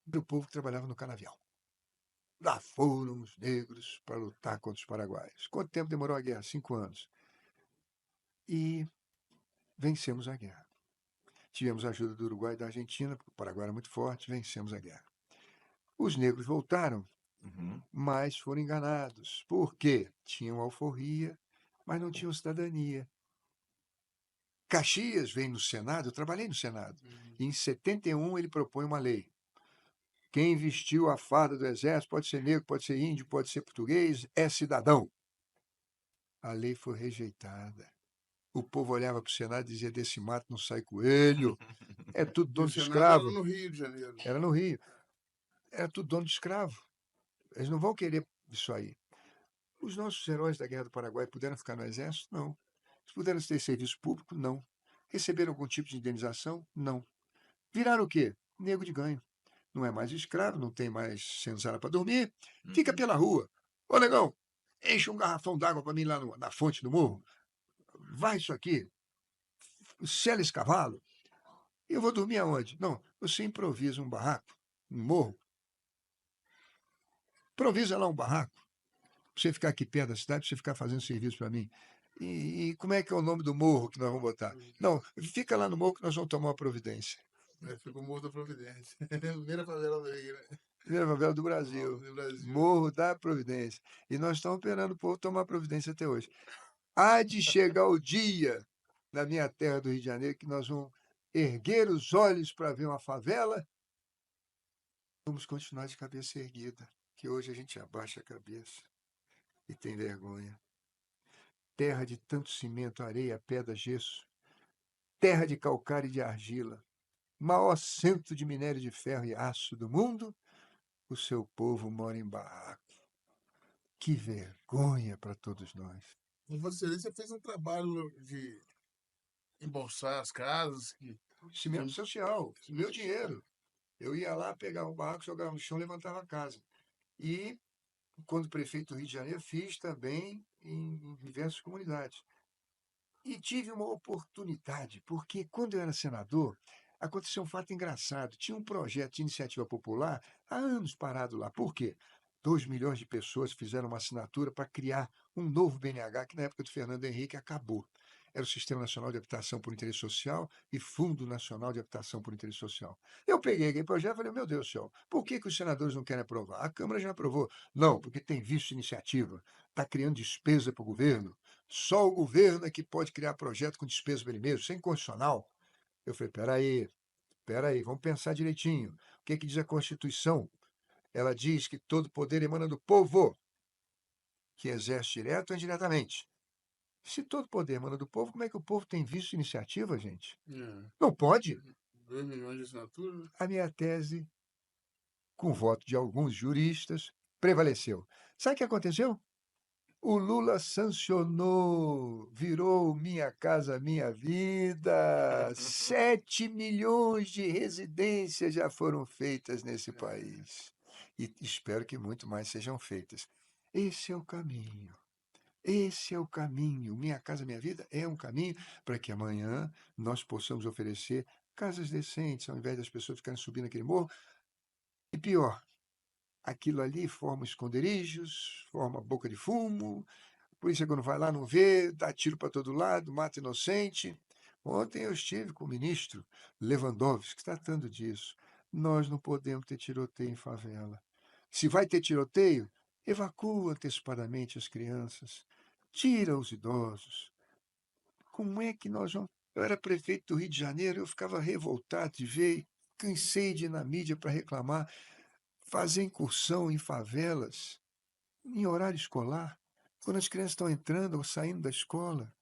para o povo que trabalhava no canavial. Lá foram os negros para lutar contra os paraguaios. Quanto tempo demorou a guerra? 5 anos. E vencemos a guerra. Tivemos a ajuda do Uruguai e da Argentina, porque o Paraguai era muito forte, vencemos a guerra. Os negros voltaram, mas foram enganados. Por quê? Tinham alforria, mas não tinham cidadania. Caxias vem no Senado, eu trabalhei no Senado, e em 71 ele propõe uma lei. Quem vestiu a farda do exército, pode ser negro, pode ser índio, pode ser português, é cidadão. A lei foi rejeitada. O povo olhava para o Senado e dizia, desse mato não sai coelho. É tudo E o dono de Senado escravo. era no Rio de Janeiro. Era no Rio. Era tudo dono de escravo. Eles não vão querer isso aí. Os nossos heróis da Guerra do Paraguai puderam ficar no exército? Não. Eles puderam ter serviço público? Não. Receberam algum tipo de indenização? Não. Viraram o quê? Nego de ganho. Não é mais escravo, não tem mais senzala para dormir, fica pela rua. Ô, negão, enche um garrafão d'água para mim lá na fonte do morro. Vai isso aqui, sela esse cavalo. Eu vou dormir aonde? Não, você improvisa um barraco, um morro. Improvisa lá um barraco, para você ficar aqui perto da cidade, para você ficar fazendo serviço para mim. E como é que é o nome do morro que nós vamos botar? Não, fica lá no morro que nós vamos tomar uma providência. Ficou Morro da Providência. Primeira favela do Rio, né? Primeira favela do Brasil. Do Brasil. Morro da Providência. E nós estamos esperando o povo tomar providência até hoje. Há de chegar o dia, na minha terra do Rio de Janeiro, que nós vamos erguer os olhos para ver uma favela. Vamos continuar de cabeça erguida, que hoje a gente abaixa a cabeça e tem vergonha. Terra de tanto cimento, areia, pedra, gesso. Terra de calcário e de argila. Maior centro de minério de ferro e aço do mundo, o seu povo mora em barraco. Que vergonha para todos nós. Vossa Excelência fez um trabalho de embolsar as casas. Cimento social, meu dinheiro. Eu ia lá, pegava o barraco, jogava no chão, levantava a casa. E, quando prefeito do Rio de Janeiro, fiz também em diversas comunidades. E tive uma oportunidade, porque quando eu era senador, aconteceu um fato engraçado. Tinha um projeto de iniciativa popular há anos parado lá. Por quê? 2 milhões de pessoas fizeram uma assinatura para criar um novo BNH, que na época do Fernando Henrique acabou. Era o Sistema Nacional de Habitação por Interesse Social e Fundo Nacional de Habitação por Interesse Social. Eu peguei aquele projeto e falei, meu Deus do céu, por que os senadores não querem aprovar? A Câmara já aprovou. Não, porque tem visto iniciativa, está criando despesa para o governo. Só o governo é que pode criar projeto com despesa para ele mesmo, sem condicional. Eu falei, peraí, vamos pensar direitinho. O que diz a Constituição? Ela diz que todo poder emana do povo, que exerce direto ou indiretamente. Se todo poder emana do povo, como é que o povo tem visto iniciativa, gente? Não pode. 2 milhões de assinaturas. A minha tese, com o voto de alguns juristas, prevaleceu. Sabe o que aconteceu? O Lula sancionou, virou Minha Casa Minha Vida. 7 milhões de residências já foram feitas nesse país. E espero que muito mais sejam feitas. Esse é o caminho. Esse é o caminho. Minha Casa Minha Vida é um caminho para que amanhã nós possamos oferecer casas decentes, ao invés das pessoas ficarem subindo aquele morro. E pior, aquilo ali forma esconderijos, forma boca de fumo. A polícia, quando vai lá, não vê, dá tiro para todo lado, mata inocente. Ontem eu estive com o ministro Lewandowski tratando disso. Nós não podemos ter tiroteio em favela. Se vai ter tiroteio, evacua antecipadamente as crianças, tira os idosos. Como é que nós vamos. Eu era prefeito do Rio de Janeiro, eu ficava revoltado de ver, cansei de ir na mídia para reclamar, fazer incursão em favelas, em horário escolar, quando as crianças estão entrando ou saindo da escola.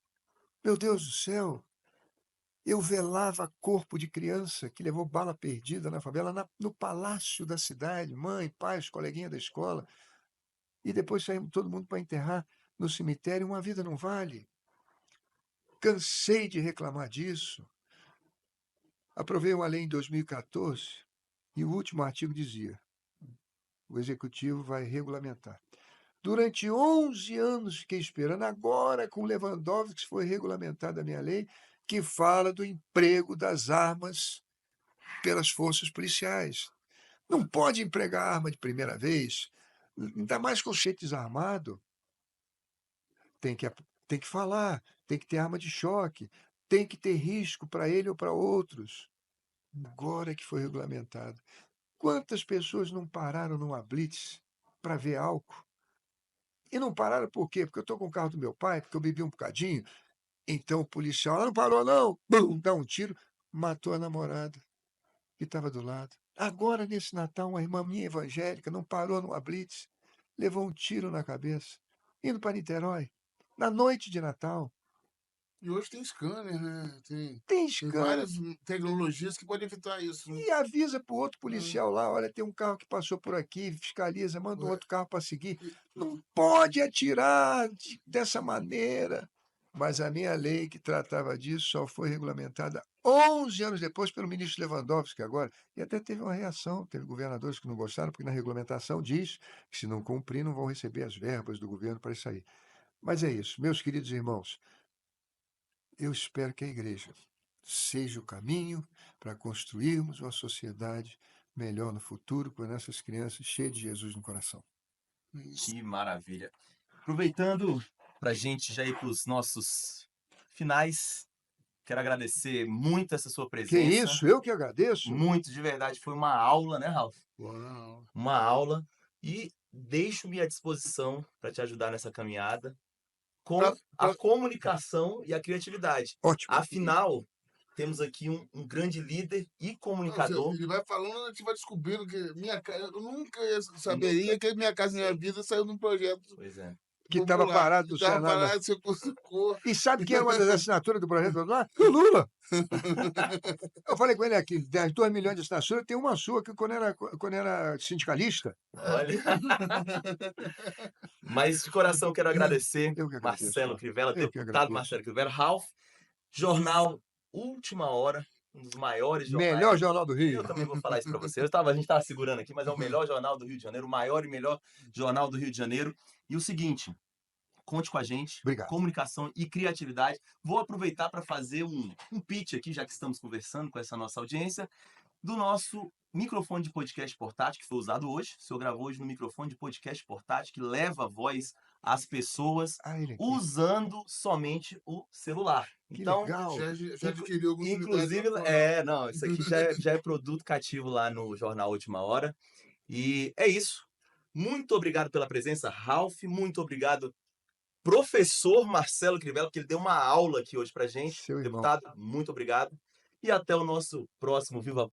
Meu Deus do céu! Eu velava corpo de criança que levou bala perdida na favela, no palácio da cidade, mãe, pai, os coleguinhas da escola. E depois saímos todo mundo para enterrar no cemitério. Uma vida não vale. Cansei de reclamar disso. Aprovei uma lei em 2014 e o último artigo dizia: o executivo vai regulamentar. Durante 11 anos fiquei esperando. Agora, com Lewandowski, foi regulamentada a minha lei, que fala do emprego das armas pelas forças policiais. Não pode empregar arma de primeira vez, ainda mais com gente desarmado. Tem que falar, tem que ter arma de choque, tem que ter risco para ele ou para outros. Agora que foi regulamentado. Quantas pessoas não pararam numa blitz para ver álcool? E não pararam por quê? Porque eu estou com o carro do meu pai, porque eu bebi um bocadinho. Então o policial não parou, não. Bum, dá um tiro, matou a namorada que estava do lado. Agora, nesse Natal, uma irmã minha evangélica não parou numa blitz, levou um tiro na cabeça, indo para Niterói, na noite de Natal. E hoje tem scanner, né? Tem Tem scanner. várias tecnologias que podem evitar isso, né? E avisa para o outro policial lá, olha, tem um carro que passou por aqui, fiscaliza, manda um outro carro para seguir. Não pode atirar dessa maneira. Mas a minha lei que tratava disso só foi regulamentada 11 anos depois pelo ministro Lewandowski agora. E até teve uma reação, teve governadores que não gostaram, porque na regulamentação diz que se não cumprir não vão receber as verbas do governo para isso aí. Mas é isso, meus queridos irmãos, eu espero que a igreja seja o caminho para construirmos uma sociedade melhor no futuro, com essas crianças cheias de Jesus no coração. Que maravilha. Aproveitando para a gente já ir para os nossos finais, quero agradecer muito essa sua Que presença. isso, eu que agradeço. Muito, de verdade. Foi uma aula, né, Ralf? Uau. Uma aula. E deixo-me à disposição para te ajudar nessa caminhada com a comunicação e a criatividade. Ótimo. Afinal, temos aqui um grande líder e comunicador. Ele vai falando, a gente vai descobrindo que minha casa. Eu nunca saberia que Minha Casa Minha Vida saiu de um projeto Pois é. Que estava popular. parado no Estava Senado. parado, você conseguiu. E sabe quem é uma das assinaturas do projeto popular? O Lula. Eu falei com ele aqui, das 2 milhões de assinaturas, tem uma sua que quando era sindicalista. Olha. Mas de coração quero agradecer Eu que agradeço, Marcelo Ralf. Crivella, Eu que deputado agradeço. Marcelo Crivella, Ralf, jornal Última Hora, um dos maiores jornais. Melhor jornal do Rio. Eu também vou falar isso para você. A gente estava segurando aqui, mas é o melhor jornal do Rio de Janeiro, o maior e melhor jornal do Rio de Janeiro. E o seguinte, conte com a gente, Obrigado. comunicação e criatividade. Vou aproveitar para fazer um pitch aqui, já que estamos conversando com essa nossa audiência, do nosso microfone de podcast portátil, que foi usado hoje. O senhor gravou hoje no microfone de podcast portátil, que leva a voz às pessoas usando somente o celular. Que Então, legal. Já adquiriu alguns inclusive, não, isso aqui já é produto cativo lá no Jornal Última Hora. E é isso. Muito obrigado pela presença, Ralf. Muito obrigado, professor Marcelo Crivella, porque ele deu uma aula aqui hoje pra gente. Seu irmão. Deputado, muito obrigado. E até o nosso próximo Viva